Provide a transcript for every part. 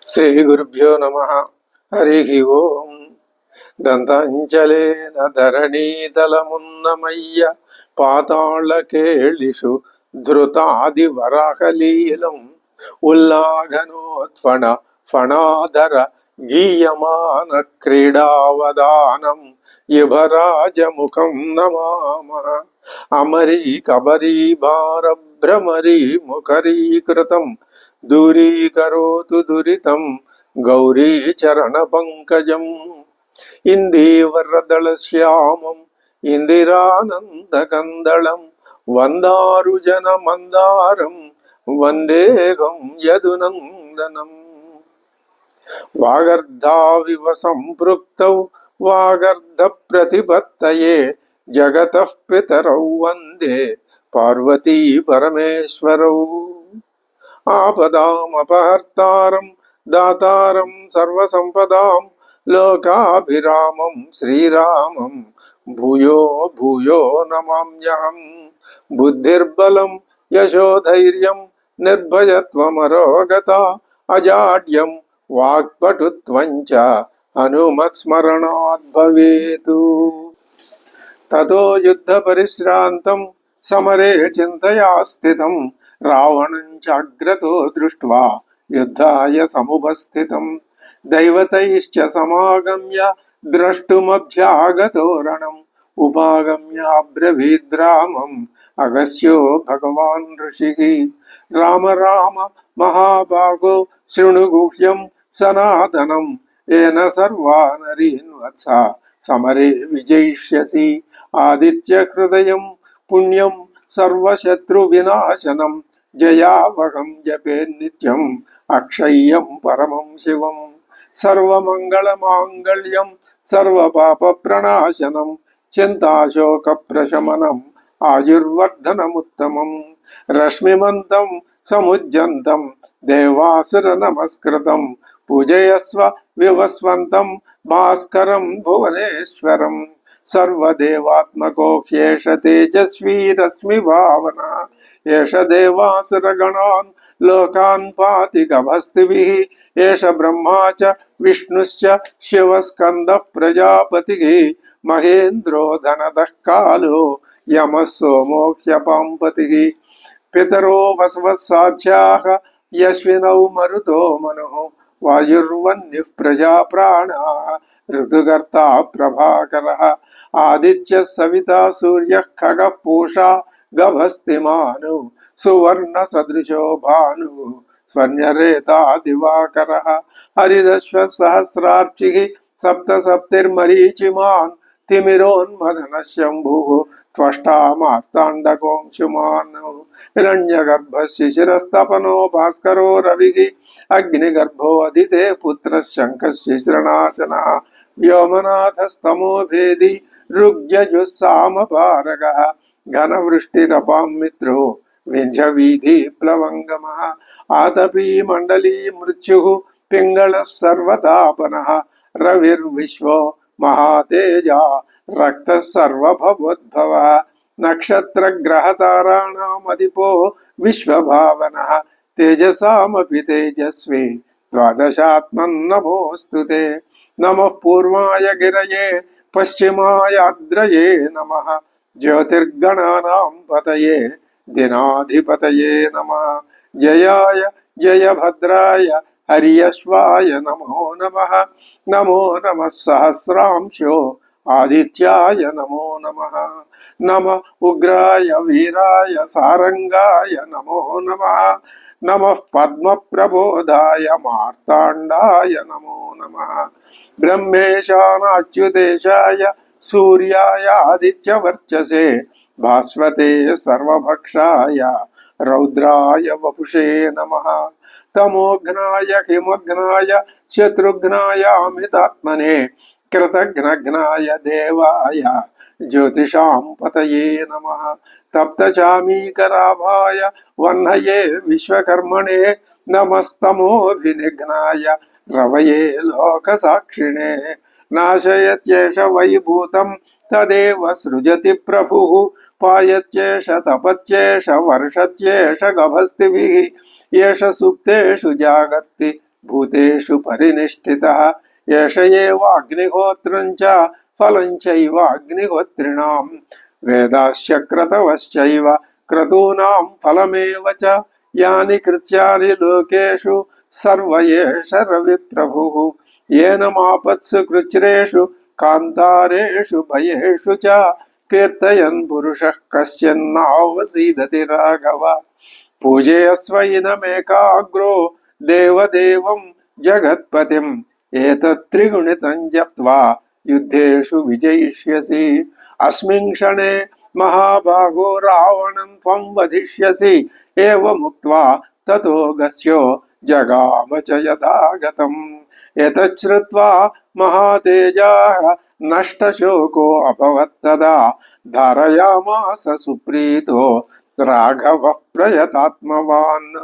శ్రీ గురుభ్యో నమ. హరి ఓం. దంతాంచలేన ధరణీతలమున్నమయ్య పాతాళకేళిషు ధృతాది వరాహలీలం ఉల్లాఘనోత్ఫణ ఫణాధర గీయమాన క్రీడావదానం యుభరాజముఖం నమామ. అమరీ కబరీ భార భ్రమరీ ముఖరీకృతం దూరీకరోతు దురితం గౌరీ చరణ పంకజం. ఇందీవరదళ శ్యామం ఇందిరానందకందళం వందారుజన మందారం వందేహం యదునందనం. వాగర్ధావివ సంపృక్తౌ వాగర్ధ ప్రతిపత్తయే జగతః పితరౌ వందే పార్వతీ పరమేశ్వరౌ. ఆపదామపహర్తారం దాతారం సర్వసంపదాం లోకాభిరామం శ్రీరామం భూయో భూయో నమామ్యహం. బుద్ధిర్బలం యశోధైర్యం నిర్భయత్వమరోగత అజాడ్యం వాక్పటుత్వం చ హనుమత్స్మరణాత్ భవేతు. తతో యుద్ధ పరిశ్రాంతం సమరే చింతయా స్థితం రావణం చాగ్రతో దృష్ట్వా యుద్ధాయ సముపస్థితం. దైవతైశ్చ సమాగమ్య ద్రష్టుమభ్యాగతో రణం ఉపాగమ్య అబ్రవీద్రామం అగస్యో భగవాన్ ఋషిః. రామ రామ మహాభాగో శృణు గుహ్యం సనాతనం ఏన సర్వా నరీన్ వత్స సమరే విజయిష్యసి. ఆదిత్య హృదయం పుణ్యం సర్వశత్రు వినాశనం జయావహం జపే నిత్యం అక్షయ్యం పరమం శివం. సర్వమంగళ మాంగళ్యం సర్వపాప ప్రణాశనం చింతాశోక ప్రశమనం ఆయుర్వర్ధనముత్తమం. రశ్మిమంతం సముజ్జంతం దేవాసుర నమస్కృతం పూజయస్వ వివస్వంతం భాస్కరం భువనేశ్వరం. సర్వదేవాత్మకో హ్యేష తేజస్వీ రశ్మి భావన ఏష దేవాసురగణాన్ లోకాన్ పాతి గభస్తిభిః. ఏష బ్రహ్మా చ విష్ణుశ్చ శివస్కందః ప్రజాపతిః మహేంద్రో ధనదః కాలో యమః సోమో హ్యపాంపతిః. పితరో వసవః సాధ్యాః యశ్వినౌ మరుతో మనుః వాయుర్వన్యః ప్రజాప్రాణాః ఋతుకర్తా ప్రభాకరః. ఆదిత్య సవితా సూర్య ఖగః పూషా గభస్తిమాను సువర్ణ సదృశో భాను స్వర్ణరేతా దివాకరః. హరిదశ్వ సహస్రార్చిః సప్త సప్తిర్మరీచిమాన్ తిమిరోన్మదన శంభుః త్వష్టా మార్తాండకోంశుమాన్. హిరణ్యగర్భ శిశిరస్తపనో భాస్కరో రవిః అగ్నిగర్భో అదితే పుత్ర శంఖశిశ్రనాశనః. వ్యోమనాథస్తమో భేది ఋగ్యజుస్సామపారగః ఘనవృష్టిరపాం మిత్రో వింధ్యవీధి ప్లవంగమః. ఆతపీ మండలీ మృత్యుః పింగళः సర్వతాపనః రవిర్విశ్వో మహాతేజా రక్తः సర్వభవోద్భవః. నక్షత్రగ్రహతారాణామధిపో విశ్వభావనః తేజసామపి తేజస్వి ద్వాదశాత్మన్నమోऽస్తుతే. నమః పూర్వాయ గిరయే పశ్చిమాయాద్రయే నమః జ్యోతిర్గణానాం పతయే దినాధిపతయే నమః. జయాయ జయభద్రాయ హరియశ్వాయ నమో నమః. నమో నమః సహస్రాంశో ఆదిత్యాయ నమో నమః. నమ ఉగ్రాయ వీరాయ సారంగాయ నమో నమః. నమః పద్మప్రబోధాయ మార్తాండాయ నమో నమః. బ్రహ్మేశానాచ్యుతేశాయ సూర్యాయ ఆదిత్యవర్చసే భాస్వతే సర్వభక్షాయ రౌద్రాయ వపుషే నమః. తమోఘ్నాయ హిమఘ్నాయ శత్రుఘ్నాయ అమితాత్మనే కృతఘ్నఘ్నాయ దేవాయ జ్యోతిషాం పతయే నమః. తప్తచామీకరాభాయ వహ్నయే విశ్వకర్మణే నమస్తమోభినిఘ్నాయ రవయే లోకసాక్షిణే. నాశయత్యేష వైభూతం తదేవ సృజతి ప్రభుః పాయత్యేష తపత్యేష వర్షత్యేష గభస్తిభిః. ఏష సుప్తేషు జాగర్తి భూతేషు పరినిష్ఠితః ఏష ఏవ అగ్నిహోత్రం చ ఫలం చైవ అగ్నిహోత్రిణాం వేదాశ్చ క్రతవశ్చైవ క్రతూనాం ఫలమేవ చ యాని కృత్యాని లోకేషు సర్వ ఏష రవిప్రభుః ఏనమాపత్సు కృచ్రేషు కాంతారేషు భయేషు చ కీర్తయన్ పురుషః కశ్చిన్నావసీదతి రాఘవ పూజయస్వైనమేకాగ్రో దేవదేవం జగత్పతిం ఏతత్త్రిగుణితం జప్త్వా యుద్ధేషు విజయిష్యసి అస్మిన్ క్షణే మహాభాగో రావణం త్వం వధిష్యసి ఏవముక్త్వా తతో గస్యో జగామ చ యథాగతం ఏతచ్ఛ్రుత్వా మహాతేజాః నష్టశోకో అభవత్ తదా ధారయామాస సుప్రీతో రాఘవ ప్రయతాత్మవాన్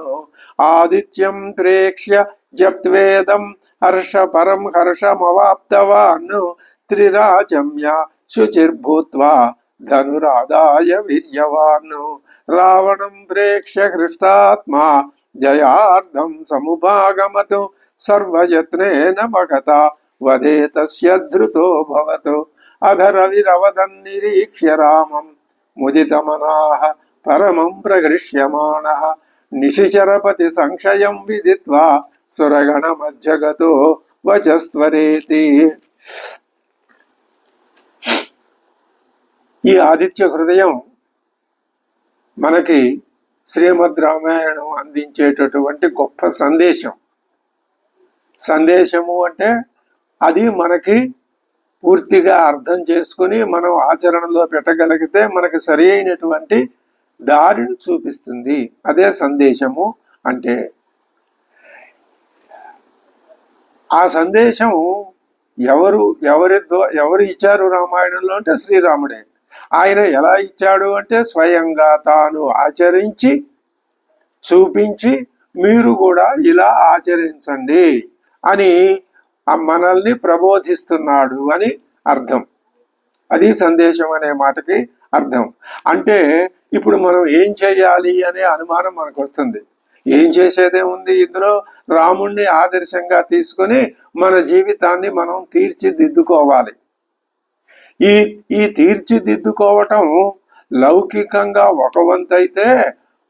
ఆదిత్యం ప్రేక్ష్య జప్త్వేదం హర్షపరం హర్షమవాప్తవాన్ త్రిరాజమ్య శుచిర్భూత్వా ధనురాదాయ వీర్యవాన్ రావణం ప్రేక్ష్య హృష్టాత్మా జయార్థం సముపాగమతు సర్వయత్నేన భగత వదే తస్య ధృతో భవతు అధరవిరవదన్నిరీక్ష్య రామం ముదితమనాః పరమం ప్రగృహ్యమాణః నిశిచరపతి సంక్షయం విదిత్వా సురగణ మధ్యగతో వచస్త్వరేతి. ఈ ఆదిత్య హృదయం మనకి శ్రీమద్ రామాయణం అందించేటటువంటి గొప్ప సందేశం. సందేశము అంటే అది మనకి పూర్తిగా అర్థం చేసుకుని మనం ఆచరణలో పెట్టగలిగితే మనకి సరి అయినటువంటి దారిని చూపిస్తుంది. అదే సందేశము అంటే. ఆ సందేశం ఎవరు ఇచ్చారు రామాయణంలో అంటే శ్రీరాముడే. ఆయన ఎలా ఇచ్చాడు అంటే స్వయంగా తాను ఆచరించి చూపించి మీరు కూడా ఇలా ఆచరించండి అని మనల్ని ప్రబోధిస్తున్నాడు అని అర్థం. అది సందేశం అనే మాటకి అర్థం. అంటే ఇప్పుడు మనం ఏం చేయాలి అనే అనుమానం మనకు వస్తుంది. ఏం చేసేదే ఉంది, ఇందులో రాముణ్ణి ఆదర్శంగా తీసుకొని మన జీవితాన్ని మనం తీర్చిదిద్దుకోవాలి. ఈ తీర్చిదిద్దుకోవటం లౌకికంగా ఒక వంతు అయితే,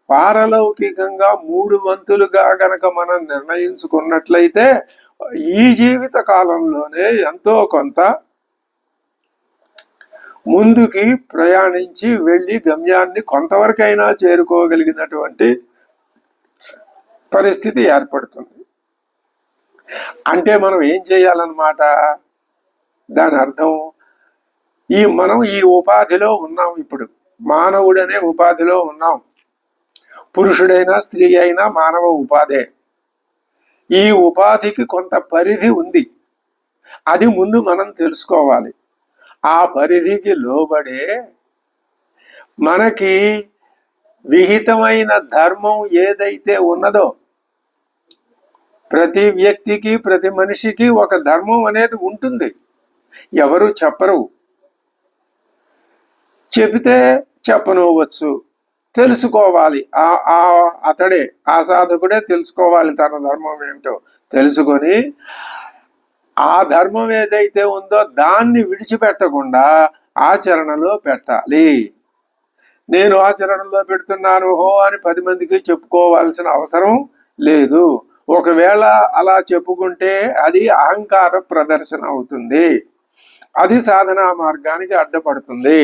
పారలౌకికంగా 3 వంతులుగా గనక మనం నిర్ణయించుకున్నట్లయితే ఈ జీవిత కాలంలోనే ఎంతో కొంత ముందుకి ప్రయాణించి వెళ్ళి గమ్యాన్ని కొంతవరకైనా చేరుకోగలిగినటువంటి పరిస్థితి ఏర్పడుతుంది. అంటే మనం ఏం చేయాలన్నమాట, దాని అర్థం మనం ఈ ఉపాధిలో ఉన్నాం. ఇప్పుడు మానవుడనే ఉపాధిలో ఉన్నాం. పురుషుడైనా స్త్రీ అయినా మానవ ఉపాధే. ఈ ఉపాధికి కొంత పరిధి ఉంది. అది ముందు మనం తెలుసుకోవాలి. ఆ పరిధికి లోబడే మనకి విహితమైన ధర్మం ఏదైతే ఉన్నదో, ప్రతి వ్యక్తికి ప్రతి మనిషికి ఒక ధర్మం అనేది ఉంటుంది. ఎవరు చెప్పరు, చెబితే చెప్పనవచ్చు. తెలుసుకోవాలి. అతడే, ఆ సాధకుడే తెలుసుకోవాలి తన ధర్మం ఏమిటో. తెలుసుకొని ఆ ధర్మం ఏదైతే ఉందో దాన్ని విడిచిపెట్టకుండా ఆచరణలో పెట్టాలి. నేను ఆచరణలో పెడుతున్నాను హో అని 10 మందికి చెప్పుకోవాల్సిన అవసరం లేదు. ఒకవేళ అలా చెప్పుకుంటే అది అహంకార ప్రదర్శన అవుతుంది. అది సాధనా మార్గానికి అడ్డపడుతుంది.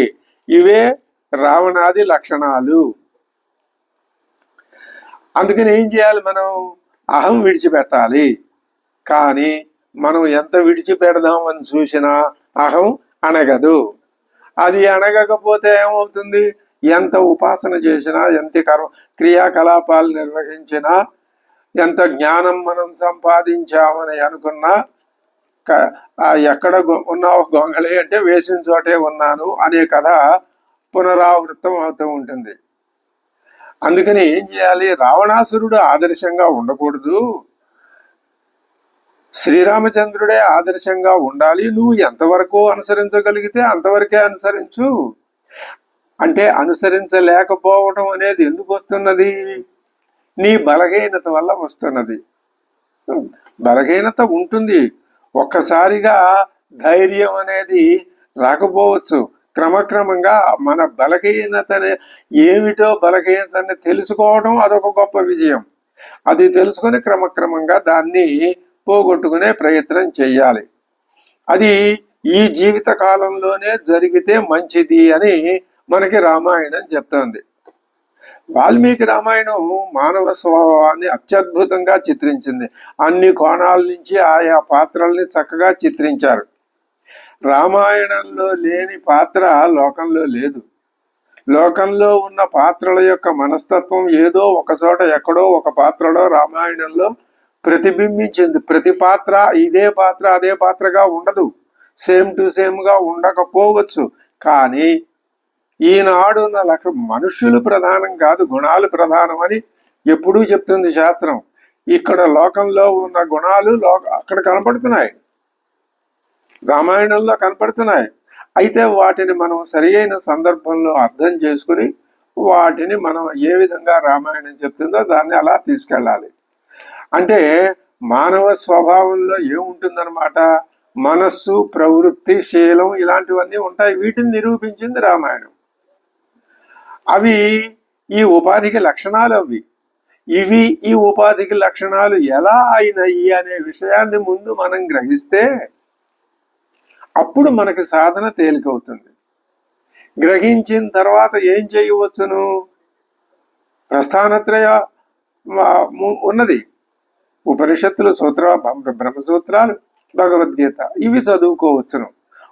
ఇవే రావణాది లక్షణాలు. అందుకని ఏం చేయాలి, మనం అహం విడిచిపెట్టాలి. కానీ మనం ఎంత విడిచిపెడదామని చూసినా అహం అణగదు. అది అణగకపోతే ఏమవుతుంది, ఎంత ఉపాసన చేసినా, ఎంత క్రియాకలాపాలు నిర్వహించినా, ఎంత జ్ఞానం మనం సంపాదించామని అనుకున్నా, ఎక్కడ ఉన్నావు గొంగళి అంటే వేసిన చోటే ఉన్నాను అనే కథ పునరావృతం అవుతూ ఉంటుంది. అందుకని ఏం చేయాలి, రావణాసురుడు ఆదర్శంగా ఉండకూడదు, శ్రీరామచంద్రుడే ఆదర్శంగా ఉండాలి. నువ్వు ఎంతవరకు అనుసరించగలిగితే అంతవరకే అనుసరించు. అంటే అనుసరించలేకపోవడం అనేది ఎందుకు వస్తున్నది, నీ బలహీనత వల్ల వస్తున్నది. బలహీనత ఉంటుంది. ఒక్కసారిగా ధైర్యం అనేది రాకపోవచ్చు. క్రమక్రమంగా మన బలహీనతని ఏమిటో బలహీనతని తెలుసుకోవడం అదొక గొప్ప విజయం. అది తెలుసుకొని క్రమక్రమంగా దాన్ని పోగొట్టుకునే ప్రయత్నం చేయాలి. అది ఈ జీవిత కాలంలోనే జరిగితే మంచిది అని మనకి రామాయణం చెప్తోంది. వాల్మీకి రామాయణం మానవ స్వభావాన్ని అత్యద్భుతంగా చిత్రించింది. అన్ని కోణాల నుంచి ఆయా పాత్రల్ని చక్కగా చిత్రించారు. రామాయణంలో లేని పాత్ర లోకంలో లేదు. లోకంలో ఉన్న పాత్రల యొక్క మనస్తత్వం ఏదో ఒక చోట ఎక్కడో ఒక పాత్రలో రామాయణంలో ప్రతిబింబించింది. ప్రతి పాత్ర ఇదే పాత్ర అదే పాత్రగా ఉండదు, సేమ్ టు సేమ్గా ఉండకపోవచ్చు. కానీ ఈనాడు మనుష్యులు ప్రధానం కాదు, గుణాలు ప్రధానం అని ఎప్పుడూ చెప్తుంది శాస్త్రం. ఇక్కడ లోకంలో ఉన్న గుణాలు అక్కడ కనపడుతున్నాయి, రామాయణంలో కనపడుతున్నాయి. అయితే వాటిని మనం సరి అయిన సందర్భంలో అర్థం చేసుకుని వాటిని మనం ఏ విధంగా రామాయణం చెప్తుందో దాన్ని అలా తీసుకెళ్ళాలి. అంటే మానవ స్వభావంలో ఏముంటుందన్నమాట, మనస్సు, ప్రవృత్తి, శీలం ఇలాంటివన్నీ ఉంటాయి. వీటిని నిరూపించింది రామాయణం. అవి ఈ ఉపాధికి లక్షణాలు. ఇవి ఈ ఉపాధికి లక్షణాలు ఎలా అయినాయి అనే విషయాన్ని ముందు మనం గ్రహిస్తే అప్పుడు మనకి సాధన తేలికవుతుంది. గ్రహించిన తర్వాత ఏం చేయవచ్చును? ప్రస్థానత్రయ ఉన్నది, ఉపనిషత్తులు, బ్రహ్మసూత్రాలు, భగవద్గీత ఇవి చదువుకోవచ్చును.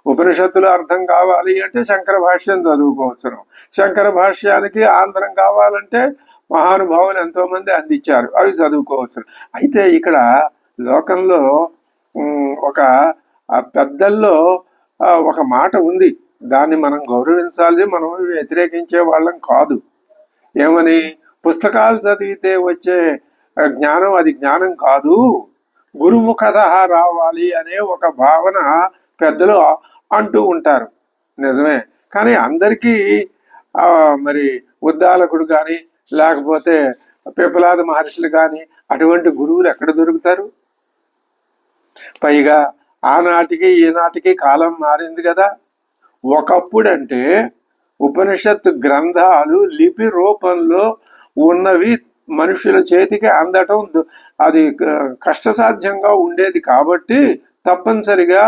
ఉపనిషత్తులు అర్థం కావాలి అంటే శంకర భాష్యం చదువుకోవచ్చును. శంకర భాష్యానికి ఆంధ్రం కావాలంటే మహానుభావులు ఎంతో మంది అందించారు, అవి చదువుకోవచ్చును. అయితే ఇక్కడ లోకంలో ఒక పెద్దల్లో ఒక మాట ఉంది, దాన్ని మనం గౌరవించాలి, మనం వ్యతిరేకించే వాళ్ళం కాదు. ఏమని? పుస్తకాలు చదివితే వచ్చే జ్ఞానం అది జ్ఞానం కాదు, గురుముఖత రావాలి అనే ఒక భావన పెద్దలు అంటూ ఉంటారు. నిజమే. కానీ అందరికీ మరి ఉద్దాలకుడు కానీ లేకపోతే పిపలాద మహర్షులు కానీ అటువంటి గురువులు ఎక్కడ దొరుకుతారు? పైగా ఆనాటికి ఈనాటికి కాలం మారింది కదా. ఒకప్పుడంటే ఉపనిషత్తు గ్రంథాలు లిపి రూపంలో ఉన్నవి మనుషుల చేతికి అందటం అది కష్టసాధ్యంగా ఉండేది. కాబట్టి తప్పనిసరిగా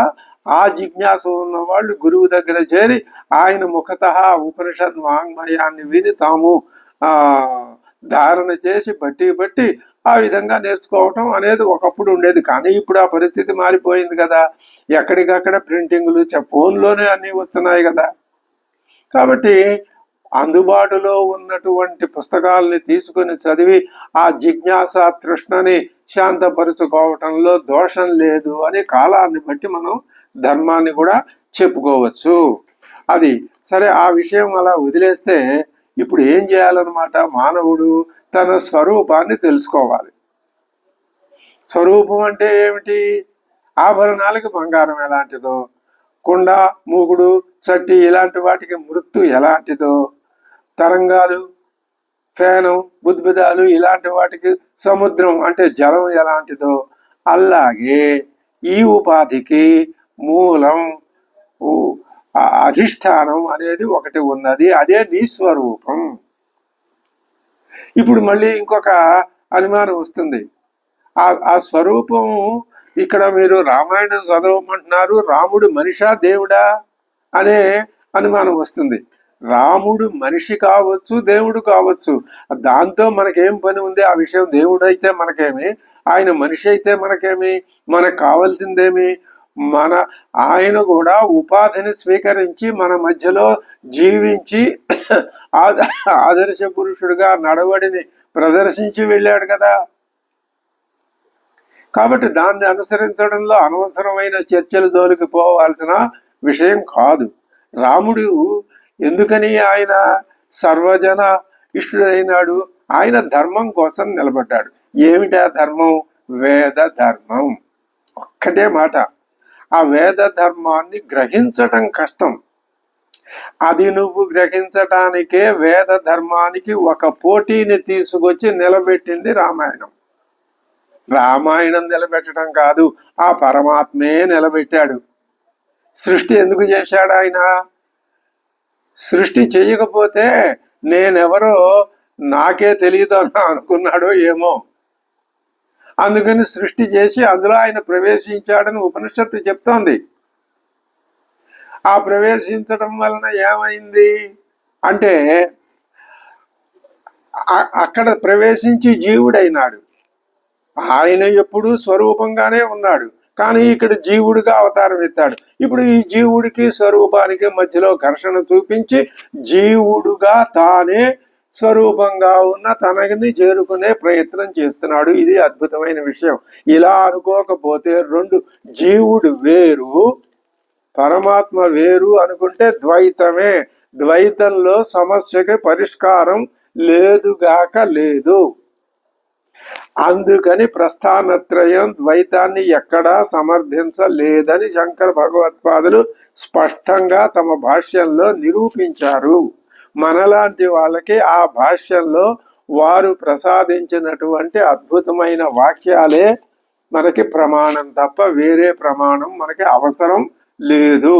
ఆ జిజ్ఞాస ఉన్న వాళ్ళు గురువు దగ్గర చేరి ఆయన ముఖత ఉపనిషత్ వాంగ్మయాన్ని విని తాము ధారణ చేసి బట్టి ఆ విధంగా నేర్చుకోవటం అనేది ఒకప్పుడు ఉండేది. కానీ ఇప్పుడు ఆ పరిస్థితి మారిపోయింది కదా. ఎక్కడికక్కడ ప్రింటింగ్లు, ఫోన్లోనే అన్నీ వస్తున్నాయి కదా. కాబట్టి అందుబాటులో ఉన్నటువంటి పుస్తకాలని తీసుకుని చదివి ఆ జిజ్ఞాస తృష్ణని శాంతపరుచుకోవటంలో దోషం లేదు అని కాలాన్ని బట్టి మనం ధర్మాన్ని కూడా చెప్పుకోవచ్చు. అది సరే. ఆ విషయం అలా వదిలేస్తే ఇప్పుడు ఏం చేయాలన్నమాట? మానవుడు తన స్వరూపాన్ని తెలుసుకోవాలి. స్వరూపం అంటే ఏమిటి? ఆభరణాలకి బంగారం ఎలాంటిదో, కుండ, మూగుడు, చట్టి ఇలాంటి వాటికి మృత్తు ఎలాంటిదో, తరంగాలు, ఫేనం, బుద్బుదాలు ఇలాంటి వాటికి సముద్రం అంటే జలం ఎలాంటిదో, అలాగే ఈ ఉపాధికి మూలం అధిష్టానం అనేది ఒకటి ఉన్నది, అదే నీ స్వరూపం. ఇప్పుడు మళ్ళీ ఇంకొక అనుమానం వస్తుంది. ఆ స్వరూపం ఇక్కడ మీరు రామాయణం చదవమంటున్నారు, రాముడు మనిషా దేవుడా అనే అనుమానం వస్తుంది. రాముడు మనిషి కావచ్చు, దేవుడు కావచ్చు, దాంతో మనకేం పని ఉంది? ఆ విషయం దేవుడు అయితే మనకేమి, ఆయన మనిషి అయితే మనకేమి? మనకు కావాల్సిందేమి? ఆయన కూడా ఉపాధిని స్వీకరించి మన మధ్యలో జీవించి ఆదర్శ పురుషుడిగా నడవడిని ప్రదర్శించి వెళ్ళాడు కదా. కాబట్టి దాన్ని అనుసరించడంలో అనవసరమైన చర్చలు జోలికి పోవాల్సిన విషయం కాదు. రాముడు ఎందుకని ఆయన సర్వజన ఇష్టుడైనాడు? ఆయన ధర్మం కోసం నిలబడ్డాడు. ఏమిటా ధర్మం? వేద ధర్మం. ఒక్కటే మాట. ఆ వేద ధర్మాన్ని గ్రహించటం కష్టం. అది నువ్వు గ్రహించటానికే వేద ధర్మానికి ఒక పోటీని తీసుకొచ్చి నిలబెట్టింది రామాయణం. రామాయణం నిలబెట్టడం కాదు, ఆ పరమాత్మే నిలబెట్టాడు. సృష్టి ఎందుకు చేశాడు ఆయన? సృష్టి చేయకపోతే నేనెవరో నాకే తెలియదు అనుకున్నాడో ఏమో. అందుకని సృష్టి చేసి అందులో ఆయన ప్రవేశించాడని ఉపనిషత్తు చెప్తోంది. ఆ ప్రవేశించడం వలన ఏమైంది అంటే అక్కడ ప్రవేశించి జీవుడైనాడు. ఆయన ఎప్పుడూ స్వరూపంగానే ఉన్నాడు, కానీ ఇక్కడ జీవుడిగా అవతారం ఎత్తాడు. ఇప్పుడు ఈ జీవుడికి స్వరూపానికి మధ్యలో ఘర్షణ చూపించి జీవుడుగా తానే స్వరూపంగా ఉన్న తనని చేరుకునే ప్రయత్నం చేస్తున్నాడు. ఇది అద్భుతమైన విషయం. ఇలా అనుకోకపోతే రెండు, జీవుడు వేరు పరమాత్మ వేరు అనుకుంటే ద్వైతమే. ద్వైతంలో సమస్యకి పరిష్కారం లేదుగాక లేదు. అందుకని ప్రస్థానత్రయం ద్వైతాన్ని ఎక్కడా సమర్థించలేదని శంకర భగవత్పాదులు స్పష్టంగా తమ భాష్యంలో నిరూపించారు. మనలాంటి వాళ్ళకి ఆ భాష్యంలో వారు ప్రసాదించినటువంటి అద్భుతమైన వాక్యాలే మనకి ప్రమాణం తప్ప వేరే ప్రమాణం మనకి అవసరం లేదు.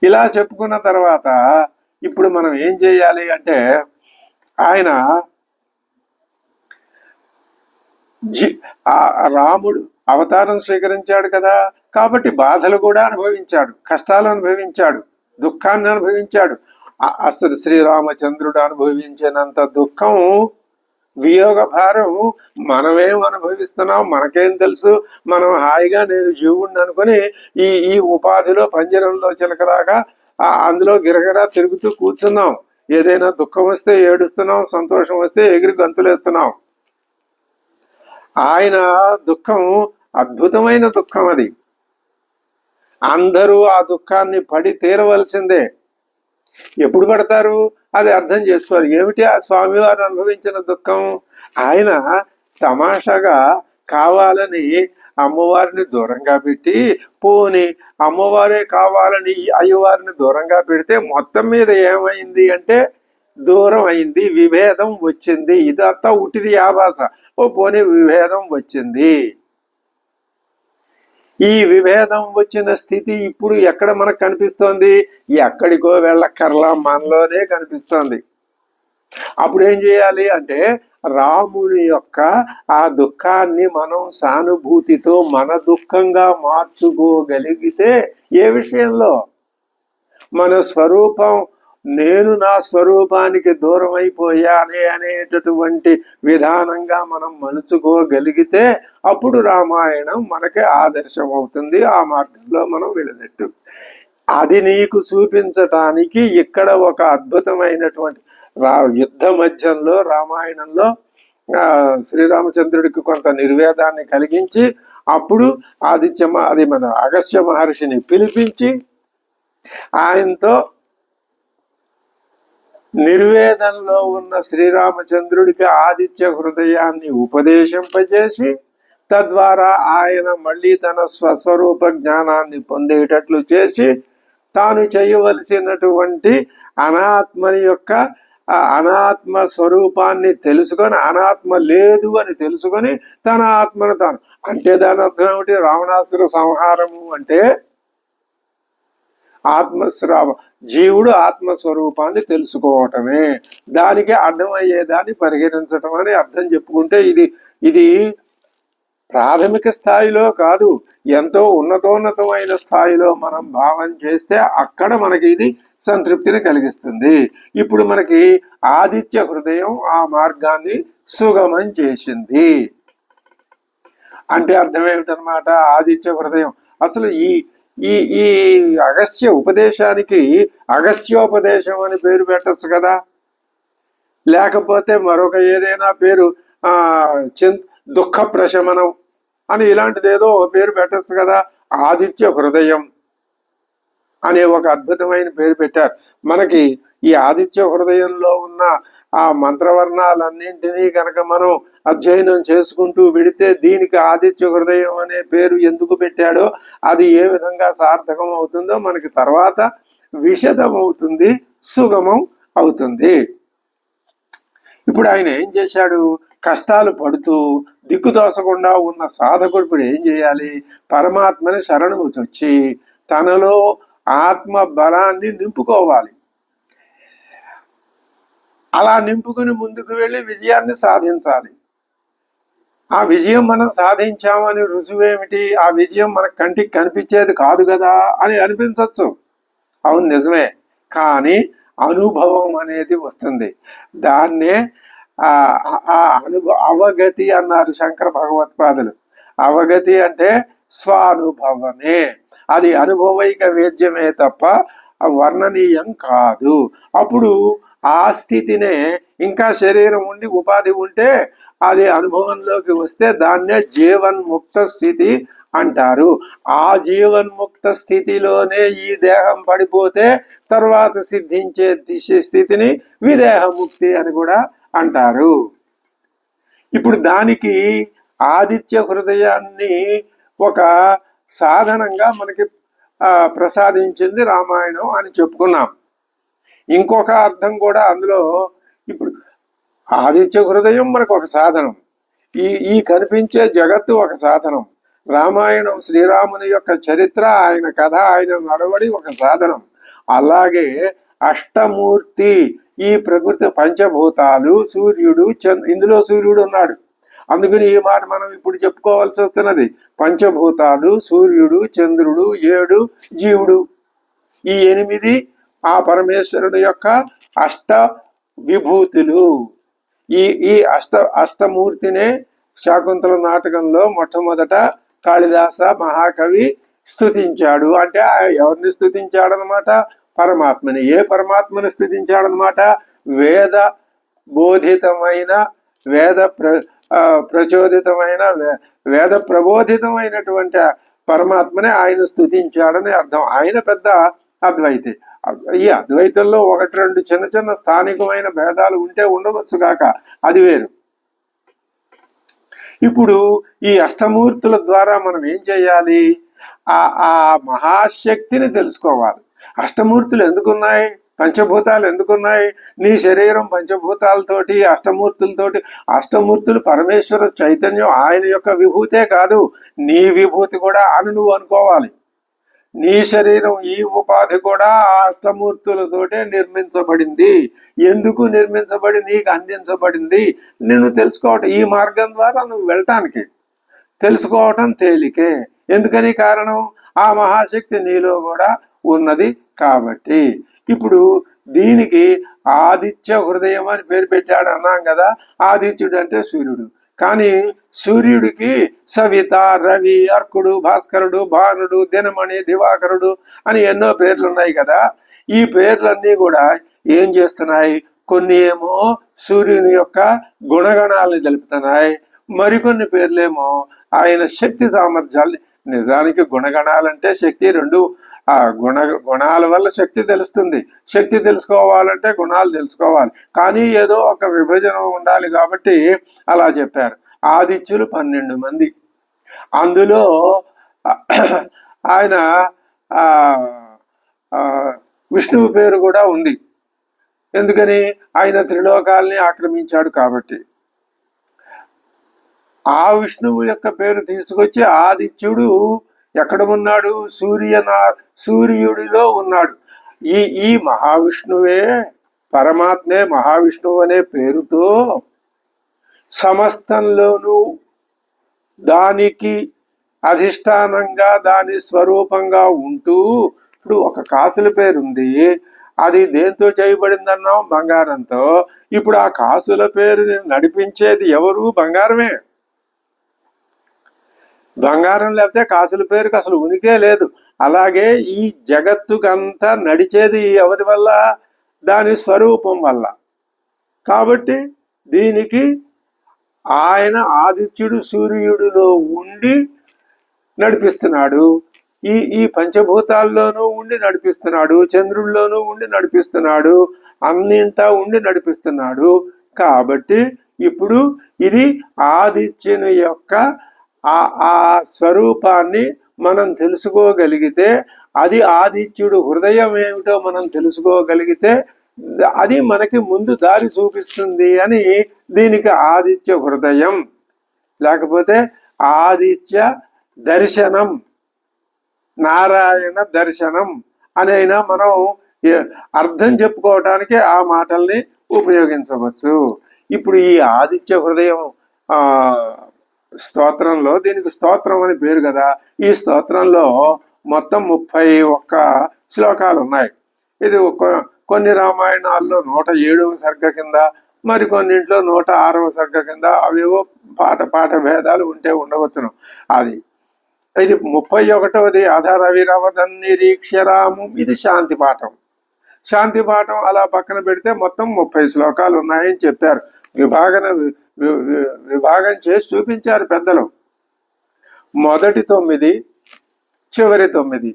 ఇలా చెప్పుకున్న తర్వాత ఇప్పుడు మనం ఏం చేయాలి అంటే, ఆయన రాముడు అవతారం స్వీకరించాడు కదా, కాబట్టి బాధలు కూడా అనుభవించాడు, కష్టాలు అనుభవించాడు, దుఃఖాన్ని అనుభవించాడు. అసలు శ్రీరామచంద్రుడు అనుభవించినంత దుఃఖం, వియోగ భారం మనమేం అనుభవిస్తున్నాం మనకేం తెలుసు? మనం హాయిగా నేను జీవుడిని అనుకుని ఈ ఉపాధిలో పంజరంలో చిలకలాగా అందులో గిరగిరా తిరుగుతూ కూర్చున్నాం. ఏదైనా దుఃఖం వస్తే ఏడుస్తున్నాం, సంతోషం వస్తే ఎగిరి గంతులేస్తున్నాం. ఆయన దుఃఖం అద్భుతమైన దుఃఖం. అది అందరూ ఆ దుఃఖాన్ని పడి తీరవలసిందే. ఎప్పుడు పడతారు అది అర్థం చేసుకోవాలి. ఏమిటి ఆ స్వామివారు అనుభవించిన దుఃఖం? ఆయన తమాషాగా కావాలని అమ్మవారిని దూరంగా పెట్టి, పోని అమ్మవారే కావాలని అయ్యవారిని దూరంగా పెడితే మొత్తం మీద ఏమైంది అంటే దూరం అయింది, విభేదం వచ్చింది. ఇదంతా ఉట్టిది ఆభాస. పోనీ విభేదం వచ్చింది. ఈ విభేదం వచ్చిన స్థితి ఇప్పుడు ఎక్కడ మనకు కనిపిస్తోంది? ఎక్కడికో వెళ్ళక్కర్లా, మనలోనే కనిపిస్తోంది. అప్పుడు ఏం చేయాలి అంటే, రాముని యొక్క ఆ దుఃఖాన్ని మనం సానుభూతితో మన దుఃఖంగా మార్చుకోగలిగితే, ఏ విషయంలో? మన స్వరూపం, నేను నా స్వరూపానికి దూరం అయిపోయానే అనేటటువంటి విధానంగా మనం మలుచుకోగలిగితే అప్పుడు రామాయణం మనకి ఆదర్శం అవుతుంది. ఆ మార్గంలో మనం వెళ్ళినట్టు. అది నీకు చూపించటానికి ఇక్కడ ఒక అద్భుతమైనటువంటి యుద్ధ మధ్యంలో రామాయణంలో శ్రీరామచంద్రుడికి కొంత నిర్వేదాన్ని కలిగించి అప్పుడు అది మన అగస్త్య మహర్షిని పిలిపించి ఆయనతో నిర్వేదంలో ఉన్న శ్రీరామచంద్రుడికి ఆదిత్య హృదయాన్ని ఉపదేశింపజేసి తద్వారా ఆయన మళ్ళీ తన స్వస్వరూప జ్ఞానాన్ని పొందేటట్లు చేసి తాను చేయవలసినటువంటి అనాత్మని యొక్క అనాత్మ స్వరూపాన్ని తెలుసుకొని, అనాత్మ లేదు అని తెలుసుకొని తన ఆత్మను తాను, అంటే దాని అర్థం ఏమిటి? రావణాసుర సంహారము అంటే జీవుడు ఆత్మస్వరూపాన్ని తెలుసుకోవటమే. దానికి అడ్డమయ్యేదాన్ని పరిహరించటం అని అర్థం చెప్పుకుంటే ఇది ప్రాథమిక స్థాయిలో కాదు, ఎంతో ఉన్నతోన్నతమైన స్థాయిలో మనం భావం చేస్తే అక్కడ మనకి ఇది సంతృప్తిని కలిగిస్తుంది. ఇప్పుడు మనకి ఆదిత్య హృదయం ఆ మార్గాన్ని సుగమం చేసింది. అంటే అర్థం ఏమిటనమాట? ఆదిత్య హృదయం అసలు ఈ అగస్త్య ఉపదేశానికి అగస్త్యోపదేశం అని పేరు పెట్టచ్చు కదా, లేకపోతే మరొక ఏదైనా పేరు దుఃఖ ప్రశమనం అని ఇలాంటిది ఏదో పేరు పెట్టచ్చు కదా. ఆదిత్య హృదయం అనే ఒక అద్భుతమైన పేరు పెట్టారు. మనకి ఈ ఆదిత్య హృదయంలో ఉన్న ఆ మంత్రవర్ణాలన్నింటినీ కనుక మనం అధ్యయనం చేసుకుంటూ విడితే దీనికి ఆదిత్య హృదయం అనే పేరు ఎందుకు పెట్టాడో, అది ఏ విధంగా సార్థకం అవుతుందో మనకి తర్వాత విశదం అవుతుంది, సుగమం అవుతుంది. ఇప్పుడు ఆయన ఏం చేశాడు? కష్టాలు పడుతూ దిక్కుదోసకుండా ఉన్న సాధకుడు ఇప్పుడు ఏం చేయాలి? పరమాత్మని శరణు వచ్చి తనలో ఆత్మ బలాన్ని నింపుకోవాలి. అలా నింపుకుని ముందుకు వెళ్ళి విజయాన్ని సాధించాలి. ఆ విజయం మనం సాధించామని రుజువేమిటి? ఆ విజయం మన కంటికి కనిపించేది కాదు కదా అని అనిపించవచ్చు. అవును, నిజమే. కానీ అనుభవం అనేది వస్తుంది. దాన్నే అవగతి అన్నారు శంకర భగవత్పాదులు. అవగతి అంటే స్వానుభవమే. అది అనుభవైక వేద్యమే తప్ప వర్ణనీయం కాదు. అప్పుడు ఆ స్థితినే, ఇంకా శరీరం ఉండి ఉపాధి ఉంటే అది అనుభవంలోకి వస్తే దాన్నే జీవన్ముక్త స్థితి అంటారు. ఆ జీవన్ముక్త స్థితిలోనే ఈ దేహం పడిపోతే తర్వాత సిద్ధించే స్థితిని విదేహముక్తి అని కూడా అంటారు. ఇప్పుడు దానికి ఆదిత్య హృదయాన్ని ఒక సాధనంగా మనకి ప్రసాదించింది రామాయణం అని చెప్పుకున్నాం. ఇంకొక అర్థం కూడా అందులో, ఇప్పుడు ఆదిత్య హృదయం మనకు ఒక సాధనం, ఈ కనిపించే జగత్తు ఒక సాధనం, రామాయణం శ్రీరాముని యొక్క చరిత్ర, ఆయన కథ, ఆయన నడవడి ఒక సాధనం. అలాగే అష్టమూర్తి, ఈ ప్రకృతి పంచభూతాలు, సూర్యుడు, ఇందులో సూర్యుడు ఉన్నాడు. అందుకని ఈ మాట మనం ఇప్పుడు చెప్పుకోవాల్సి వస్తున్నది. పంచభూతాలు, సూర్యుడు, చంద్రుడు, 7 జీవుడు, ఈ 8 ఆ పరమేశ్వరుడు యొక్క అష్ట విభూతులు. ఈ అష్టమూర్తినే శాకుంతల నాటకంలో మొట్టమొదట కాళిదాస మహాకవి స్తుతించాడు. అంటే ఎవరిని స్తుతించాడనమాట? పరమాత్మని. ఏ పరమాత్మని స్తుతించాడనమాట? వేద బోధితమైన, వేద ప్రచోదితమైన, వేద ప్రబోధితమైనటువంటి పరమాత్మని ఆయన స్తుతించాడని అర్థం. ఆయన పెద్ద అద్వైతి. ఈ అద్వైతంలో 1-2 చిన్న చిన్న స్థానికమైన భేదాలు ఉంటే ఉండవచ్చు కాక, అది వేరు. ఇప్పుడు ఈ అష్టమూర్తుల ద్వారా మనం ఏం చేయాలి? ఆ మహాశక్తిని తెలుసుకోవాలి. అష్టమూర్తులు ఎందుకున్నాయి? పంచభూతాలు ఎందుకున్నాయి? నీ శరీరం పంచభూతాలతోటి, అష్టమూర్తులతోటి. అష్టమూర్తులు పరమేశ్వర చైతన్యం, ఆయన యొక్క విభూతే కాదు, నీ విభూతి కూడా అని నువ్వు అనుకోవాలి. నీ శరీరం, ఈ ఉపాధి కూడా ఆ అష్టమూర్తులతోటే నిర్మించబడింది. ఎందుకు నిర్మించబడి నీకు అందించబడింది నేను తెలుసుకోవటం. ఈ మార్గం ద్వారా నువ్వు వెళ్ళటానికి తెలుసుకోవటం తేలికే. ఎందుకని? కారణం ఆ మహాశక్తి నీలో కూడా ఉన్నది కాబట్టి. ఇప్పుడు దీనికి ఆదిత్య హృదయం అని పేరు పెట్టాడు అన్నాం కదా. ఆదిత్యుడు అంటే సూర్యుడు. కానీ సూర్యుడికి సవిత, రవి, అర్కుడు, భాస్కరుడు, భానుడు, దినమణి, దివాకరుడు అని ఎన్నో పేర్లు ఉన్నాయి కదా. ఈ పేర్లన్నీ కూడా ఏం చేస్తున్నాయి? కొన్ని ఏమో సూర్యుని యొక్క గుణగణాలని తెలుపుతున్నాయి, మరికొన్ని పేర్లేమో ఆయన శక్తి సామర్థ్యాలు. నిజానికి గుణగణాలంటే శక్తి రెండు. ఆ గుణాల వల్ల శక్తి తెలుస్తుంది. శక్తి తెలుసుకోవాలంటే గుణాలు తెలుసుకోవాలి. కానీ ఏదో ఒక విభజన ఉండాలి కాబట్టి అలా చెప్పారు. ఆదిత్యులు 12 మంది. అందులో ఆయన విష్ణువు పేరు కూడా ఉంది. ఎందుకని? ఆయన త్రిలోకాల్ని ఆక్రమించాడు కాబట్టి. ఆ విష్ణువు యొక్క పేరు తీసుకొచ్చి ఆదిత్యుడు ఎక్కడ ఉన్నాడు? సూర్యుడిలో ఉన్నాడు. ఈ మహావిష్ణువే, పరమాత్మే మహావిష్ణువు అనే పేరుతో సమస్తంలోనూ దానికి అధిష్టానంగా, దాని స్వరూపంగా ఉంటూ, ఇప్పుడు ఒక కాసుల పేరుంది, అది దేంతో చేయబడిందన్నాం? బంగారంతో. ఇప్పుడు ఆ కాసుల పేరుని నడిపించేది ఎవరు? బంగారమే. బంగారం లేకపోతే కాసుల పేరుకి అసలు ఉనికే లేదు. అలాగే ఈ జగత్తుకంతా నడిచేది ఎవరి వల్ల? దాని స్వరూపం వల్ల. కాబట్టి దీనికి ఆయన ఆదిత్యుడు సూర్యుడిలో ఉండి నడిపిస్తున్నాడు. ఈ పంచభూతాల్లోనూ ఉండి నడిపిస్తున్నాడు, చంద్రుల్లోనూ ఉండి నడిపిస్తున్నాడు, అన్నింటా ఉండి నడిపిస్తున్నాడు. కాబట్టి ఇప్పుడు ఇది ఆదిత్యుని యొక్క ఆ స్వరూపాన్ని మనం తెలుసుకోగలిగితే, అది ఆదిత్యుడు హృదయం ఏమిటో మనం తెలుసుకోగలిగితే అది మనకి ముందు దారి చూపిస్తుంది అని దీనికి ఆదిత్య హృదయం లేకపోతే ఆదిత్య దర్శనం, నారాయణ దర్శనం అనైనా మనం అర్థం చెప్పుకోవటానికి ఆ మాటల్ని ఉపయోగించవచ్చు. ఇప్పుడు ఈ ఆదిత్య హృదయం స్తోత్రంలో, దీనికి స్తోత్రం అని పేరు కదా, ఈ స్తోత్రంలో మొత్తం 31 శ్లోకాలు ఉన్నాయి. ఇది కొన్ని రామాయణాల్లో 107వ సర్గ కింద, మరికొన్నింట్లో 106వ సర్గ కింద అవేవో పాట భేదాలు ఉంటే ఉండవచ్చును. ఇది 31వది అధరవిరవదన్ నిరీక్ష్యరాము, ఇది శాంతి పాఠం. శాంతి పాఠం అలా పక్కన పెడితే మొత్తం 30 శ్లోకాలు ఉన్నాయని చెప్పారు. విభాగం చేసి చూపించారు పెద్దలు. మొదటి 9, చివరి 9,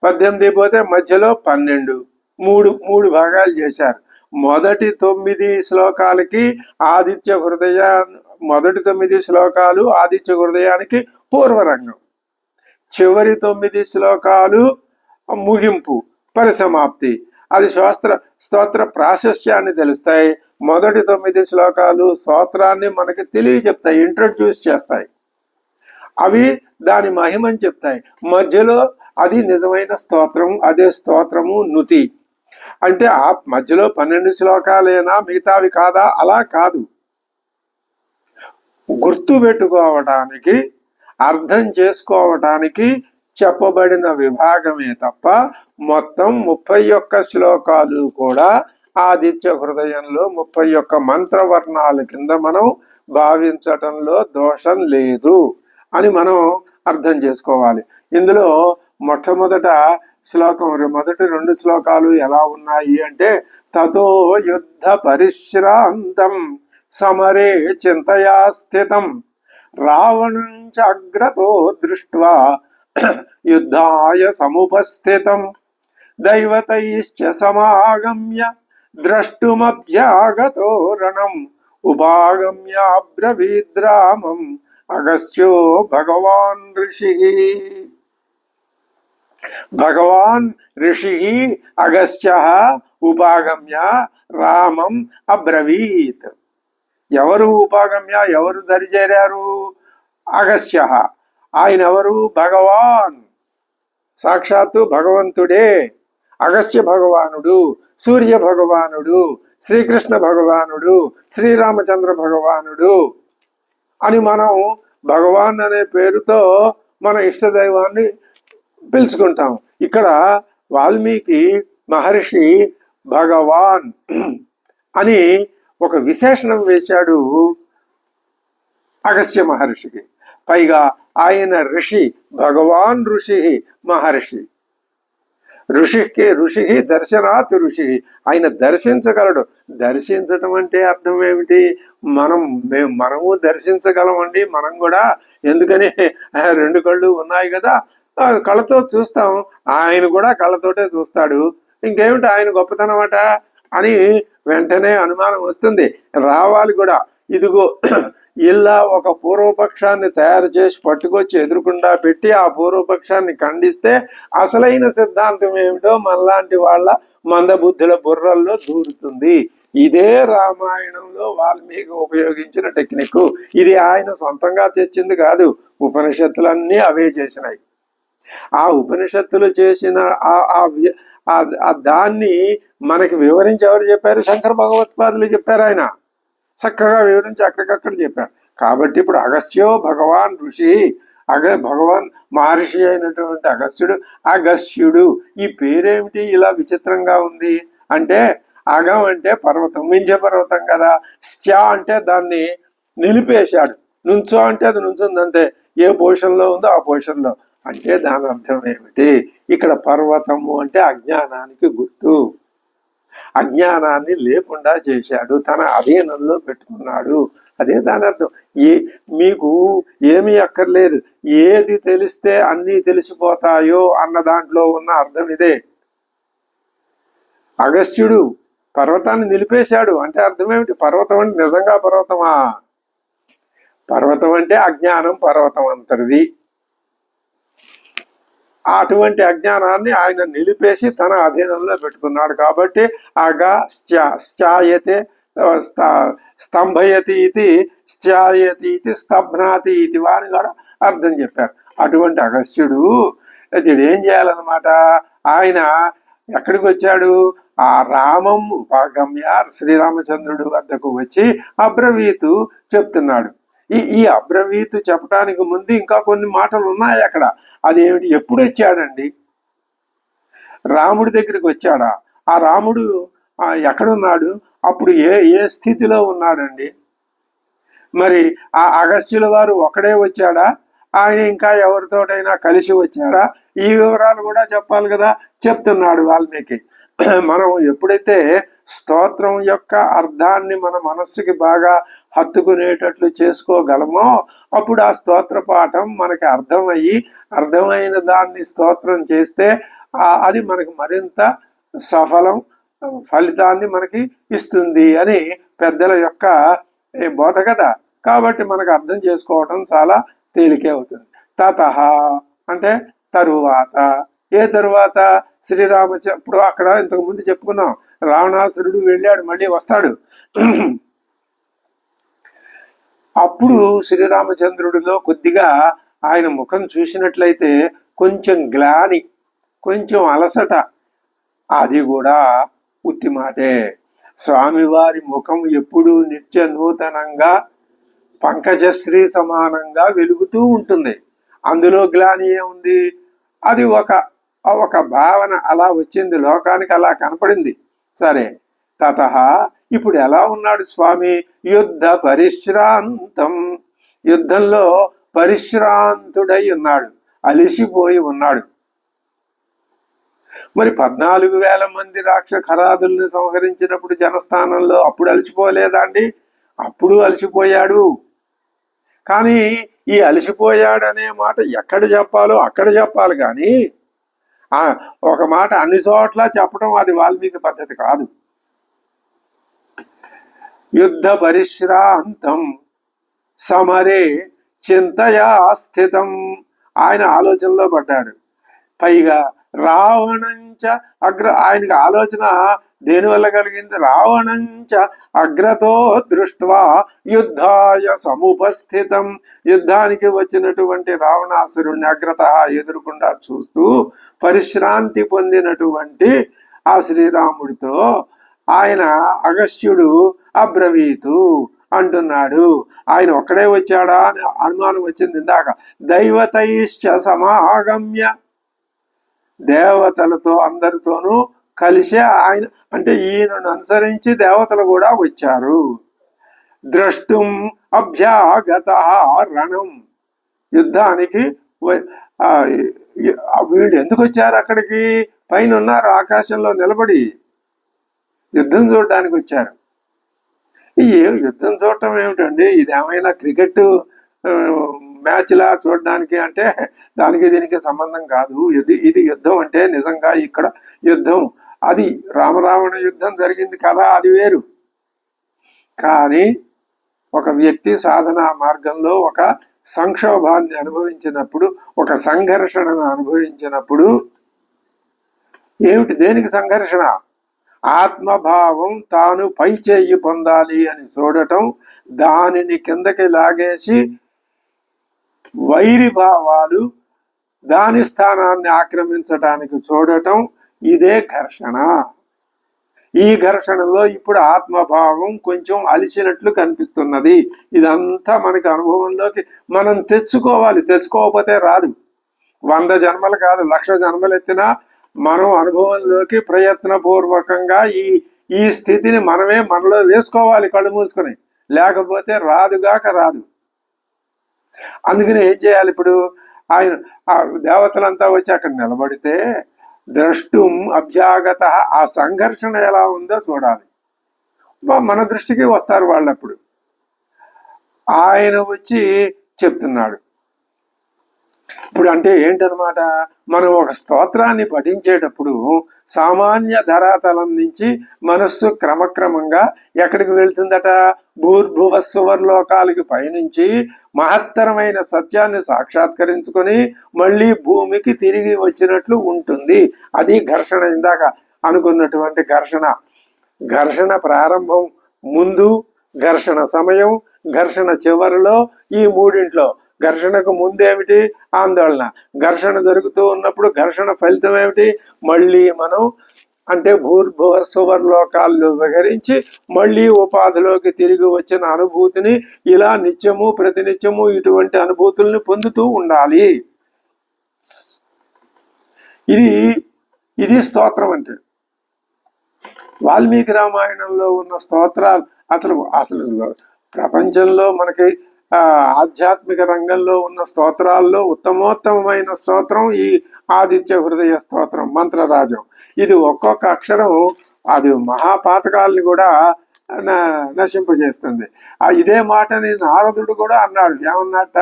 18 పోతే మధ్యలో 12, మూడు భాగాలు చేశారు. మొదటి 9 శ్లోకాలకి ఆదిత్య మొదటి 9 శ్లోకాలు ఆదిత్య హృదయానికి పూర్వరంగం, చివరి 9 శ్లోకాలు ముగింపు, పరిసమాప్తి. అది స్తోత్ర ప్రాశస్త్యాన్ని తెలుస్తాయి. మొదటి 9 శ్లోకాలు స్తోత్రాన్ని మనకి తెలియజెప్తాయి, ఇంట్రడ్యూస్ చేస్తాయి. అవి దాని మహిమని చెప్తాయి. మధ్యలో అది నిజమైన స్తోత్రం, అదే స్తోత్రము నుతి. అంటే ఆ మధ్యలో 12 శ్లోకాలేనా మిగతావి కాదా? అలా కాదు. గుర్తు పెట్టుకోవటానికి, అర్థం చేసుకోవటానికి చెప్పబడిన విభాగమే తప్ప మొత్తం 31 శ్లోకాలు కూడా ఆదిత్య హృదయంలో 31 మంత్రవర్ణాల కింద మనం భావించటంలో దోషం లేదు అని మనం అర్థం చేసుకోవాలి. ఇందులో మొట్టమొదట శ్లోకం, మొదటి 2 శ్లోకాలు ఎలా ఉన్నాయి అంటే, తతో యుద్ధ పరిశ్రాంతం సమరే చింతయా స్థితం రావణం చాగ్రతో దృష్ట్వా యుద్ధాయ సముపస్థితం దైవతైశ్చ సమాగమ్య ద్రష్టుమభ్యాగతో రణం ఉపాగమ్యాబ్రవీద్రామం అగస్త్యో భగవాన్ ఋషి. భగవాన్ ఋషి అగస్త్య ఉపాగమ్య రామం అబ్రవీత్. ఎవరు ఉపాగమ్య, ఎవరు దరిచేరారు? అగస్త్య. ఆయన ఎవరు? భగవాన్, సాక్షాత్తు భగవంతుడే. అగస్త్య భగవానుడు, సూర్య భగవానుడు, శ్రీకృష్ణ భగవానుడు, శ్రీరామచంద్ర భగవానుడు అని మనం భగవాన్ అనే పేరుతో మన ఇష్టదైవాన్ని పిలుచుకుంటాం. ఇక్కడ వాల్మీకి మహర్షి భగవాన్ అని ఒక విశేషణం వేశాడు అగస్త్య మహర్షికి. పైగా ఆయన ఋషి, భగవాన్ ఋషి మహర్షి. ఋషి దర్శనాత్ ఋషి, ఆయన దర్శించగలడు. దర్శించటం అంటే అర్థం ఏమిటి? మనము దర్శించగలమండి. మనం కూడా, ఎందుకని 2 కళ్ళు ఉన్నాయి కదా, కళ్ళతో చూస్తాం. ఆయన కూడా కళ్ళతోటే చూస్తాడు. ఇంకేమిటి ఆయన గొప్పతనమాట అని వెంటనే అనుమానం వస్తుంది, రావాలి కూడా. ఇదిగో ఇలా ఒక పూర్వపక్షాన్ని తయారు చేసి పట్టుకొచ్చి ఎదురుకుండా పెట్టి ఆ పూర్వపక్షాన్ని ఖండిస్తే అసలైన సిద్ధాంతం ఏమిటో మనలాంటి వాళ్ళ మందబుద్ధుల బుర్రల్లో దూరుతుంది. ఇదే రామాయణంలో వాల్మీకి ఉపయోగించిన టెక్నిక్. ఇది ఆయన సొంతంగా తెచ్చింది కాదు, ఉపనిషత్తులన్నీ అవే చేసినాయి. ఆ ఉపనిషత్తులు చేసిన దాన్ని మనకి వివరించి ఎవరు చెప్పారు? శంకర భగవత్పాదులు చెప్పారు. ఆయన చక్కగా వివరించి అక్కడికక్కడ చెప్పారు. కాబట్టి ఇప్పుడు అగస్త్యో భగవాన్ ఋషి, భగవాన్ మహర్షి అయినటువంటి అగస్త్యుడు. ఈ పేరేమిటి ఇలా విచిత్రంగా ఉంది అంటే, అగం అంటే పర్వతం, మింజ పర్వతం కదా. స్థ్యా అంటే దాన్ని నిలిపేశాడు, నుంచో అంటే అది నుంచుంది అంతే, ఏ పొజిషన్లో ఉందో ఆ పొజిషన్లో. అంటే దాని అర్థం ఏమిటి? ఇక్కడ పర్వతము అంటే అజ్ఞానానికి గుర్తు. అజ్ఞానాన్ని లేకుండా చేశాడు, తన అధీనంలో పెట్టుకున్నాడు. అదే దాని అర్థం. మీకు ఏమీ అక్కర్లేదు, ఏది తెలిస్తే అన్నీ తెలిసిపోతాయో అన్న దాంట్లో ఉన్న అర్థం ఇదే. అగస్త్యుడు పర్వతాన్ని నిలిపేశాడు అంటే అర్థం ఏమిటి? పర్వతం అంటే నిజంగా పర్వతమా? పర్వతం అంటే అజ్ఞానం పర్వతం అంతరిది. అటువంటి అజ్ఞానాన్ని ఆయన నిలిపేసి తన అధీనంలో పెట్టుకున్నాడు. కాబట్టి స్థాయతే స్తంభయతి ఇది స్థాయతి ఇది స్తబ్నాతి ఇది అని కూడా అర్థం చెప్పారు. అటువంటి అగస్త్యుడు ఇతడు ఏం చేయాలన్నమాట, ఆయన ఎక్కడికి వచ్చాడు, ఆ రామం ఉపాగమ్య శ్రీరామచంద్రుడు వద్దకు వచ్చి అబ్రవీతు చెప్తున్నాడు. ఈ అబ్రవీతు చెప్పడానికి ముందు ఇంకా కొన్ని మాటలు ఉన్నాయి అక్కడ. అదేమిటి, ఎప్పుడు వచ్చాడండి, రాముడి దగ్గరికి వచ్చాడా, ఆ రాముడు ఎక్కడున్నాడు, అప్పుడు ఏ స్థితిలో ఉన్నాడండి, మరి ఆ అగస్త్యుల వారు ఒక్కడే వచ్చాడా, ఆయన ఇంకా ఎవరితోటైనా కలిసి వచ్చాడా, ఈ వివరాలు కూడా చెప్పాలి కదా. చెప్తున్నాడు వాల్మీకి. మనం ఎప్పుడైతే స్తోత్రం యొక్క అర్థాన్ని మన మనస్సుకి బాగా హత్తుకునేటట్లు చేసుకోగలమో అప్పుడు ఆ స్తోత్ర పాఠం మనకి అర్థమైన దాన్ని స్తోత్రం చేస్తే అది మనకి మరింత ఫలితాన్ని మనకి ఇస్తుంది అని పెద్దల యొక్క బోధ కదా. కాబట్టి మనకు అర్థం చేసుకోవటం చాలా తేలికే అవుతుంది. తతః అంటే తరువాత, ఏ తరువాత, ఇప్పుడు అక్కడ ఇంతకు ముందు చెప్పుకున్నాం, రావణాసురుడు వెళ్ళాడు, మళ్ళీ వస్తాడు. అప్పుడు శ్రీరామచంద్రుడిలో కొద్దిగా ఆయన ముఖం చూసినట్లయితే కొంచెం గ్లాని, కొంచెం అలసట, అది కూడా ఉత్తి మాటే. స్వామివారి ముఖం ఎప్పుడూ నిత్య నూతనంగా పంకజశ్రీ సమానంగా వెలుగుతూ ఉంటుంది. అందులో గ్లాని ఏముంది, అది ఒక భావన అలా వచ్చింది, లోకానికి అలా కనపడింది. సరే, తతః ఇప్పుడు ఎలా ఉన్నాడు స్వామి, యుద్ధ పరిశ్రాంతం, యుద్ధంలో పరిశ్రాంతుడై ఉన్నాడు, అలిసిపోయి ఉన్నాడు. మరి 14,000 మంది ఖరాదుల్ని సంహరించినప్పుడు జనస్థానంలో అప్పుడు అలసిపోలేదా అండి, అప్పుడు అలసిపోయాడు. కానీ ఈ అలసిపోయాడనే మాట ఎక్కడ చెప్పాలో అక్కడ చెప్పాలి, కానీ ఒక మాట అన్ని చోట్ల చెప్పడం అది వాల్మీకి పద్ధతి కాదు. యుద్ధ పరిశ్రాంతం సమరే చింతయా స్థితం, ఆయన ఆలోచనలో పడ్డాడు. పైగా రావణంచ ఆయనకి ఆలోచన దేనివల్ల కలిగింది, రావణంచ అగ్రతో దృష్ట్వా యుద్ధాయ సముపస్థితం, యుద్ధానికి వచ్చినటువంటి రావణాసురుణ్ణి అగ్రత ఎదురుకుండా చూస్తూ పరిశ్రాంతి పొందినటువంటి ఆ శ్రీరాముడితో ఆయన అగస్త్యుడు అబ్రవీతు అంటున్నాడు. ఆయన ఒక్కడే వచ్చాడా అని అనుమానం వచ్చింది ఇందాక. దైవతైశ్చ సమాగమ్య, దేవతలతో అందరితోనూ కలిసే ఆయన, అంటే ఈయనను అనుసరించి దేవతలు కూడా వచ్చారు. ద్రష్టుం అభ్యాగత రణం, యుద్ధానికి వీళ్ళు ఎందుకు వచ్చారు అక్కడికి, పైన ఉన్నారు ఆకాశంలో నిలబడి, యుద్ధం చూడడానికి వచ్చారు. యుద్ధం చూడటం ఏమిటండి, ఇది ఏమైనా క్రికెట్ మ్యాచ్లా చూడడానికి అంటే దానికి దీనికి సంబంధం కాదు. ఇది యుద్ధం అంటే నిజంగా ఇక్కడ యుద్ధం, అది రామరావణ యుద్ధం జరిగింది కదా, అది వేరు. కానీ ఒక వ్యక్తి సాధనా మార్గంలో ఒక సంక్షోభాన్ని అనుభవించినప్పుడు, ఒక సంఘర్షణను అనుభవించినప్పుడు, ఏమిటి దేనికి సంఘర్షణ, ఆత్మభావం తాను పై చేయి పొందాలి అని చూడటం, దానిని కిందకి లాగేసి వైరి భావాలు దాని స్థానాన్ని ఆక్రమించడానికి చూడటం, ఇదే ఘర్షణ. ఈ ఘర్షణలో ఇప్పుడు ఆత్మభావం కొంచెం అలిసినట్లు కనిపిస్తున్నది. ఇదంతా మనకి అనుభవంలోకి మనం తెచ్చుకోవాలి, తెచ్చుకోకపోతే రాదు. 100 జన్మలు కాదు, 1,00,000 జన్మలు ఎత్తినా మనం అనుభవంలోకి ప్రయత్నపూర్వకంగా ఈ స్థితిని మనమే మనలో వేసుకోవాలి కళ్ళు మూసుకొని, లేకపోతే రాదుగాక రాదు. అందుకని ఏం చేయాలి, ఇప్పుడు ఆయన ఆ దేవతలంతా వచ్చి అక్కడ నిలబడితే ద్రష్టుం అభ్యాగత, ఆ సంఘర్షణ ఎలా ఉందో చూడాలి. మన దృష్టికి వస్తారు వాళ్ళప్పుడు. ఆయన వచ్చి చెప్తున్నాడు. ఇప్పుడు అంటే ఏంటనమాట, మనం ఒక స్తోత్రాన్ని పఠించేటప్పుడు సామాన్య ధరాతలం నుంచి మనస్సు క్రమక్రమంగా ఎక్కడికి వెళ్తుందట, భూర్భువస్సువర్లోకాలకి పయనించి మహత్తరమైన సత్యాన్ని సాక్షాత్కరించుకొని మళ్ళీ భూమికి తిరిగి వచ్చినట్లు ఉంటుంది. అది ఘర్షణ. ఇందాక అనుకున్నటువంటి ఘర్షణ. ఘర్షణ ప్రారంభం ముందు, ఘర్షణ సమయం, ఘర్షణ చివరిలో, ఈ మూడింట్లో ఘర్షణకు ముందేమిటి? ఆందోళన. ఘర్షణ జరుగుతూ ఉన్నప్పుడు ఘర్షణ ఫలితం ఏమిటి? మళ్ళీ మనం అంటే భూర్భువ సువర్లోకాల్లో విహరించి మళ్ళీ ఉపాధిలోకి తిరిగి వచ్చిన అనుభూతిని ఇలా నిత్యము ప్రతినిత్యము ఇటువంటి అనుభూతుల్ని పొందుతూ ఉండాలి. ఇది స్తోత్రం అంటే. వాల్మీకి రామాయణంలో ఉన్న స్తోత్రాలు అసలు ప్రపంచంలో మనకి ఆధ్యాత్మిక రంగంలో ఉన్న స్తోత్రాల్లో ఉత్తమోత్తమైన స్తోత్రం ఈ ఆదిత్య హృదయ స్తోత్రం, మంత్రరాజం. ఇది ఒక్కొక్క అక్షరం అది మహాపాతకాలని కూడా నశింపజేస్తుంది. ఇదే మాటని నారదుడు కూడా అన్నాడు. ఏమన్నట్ట?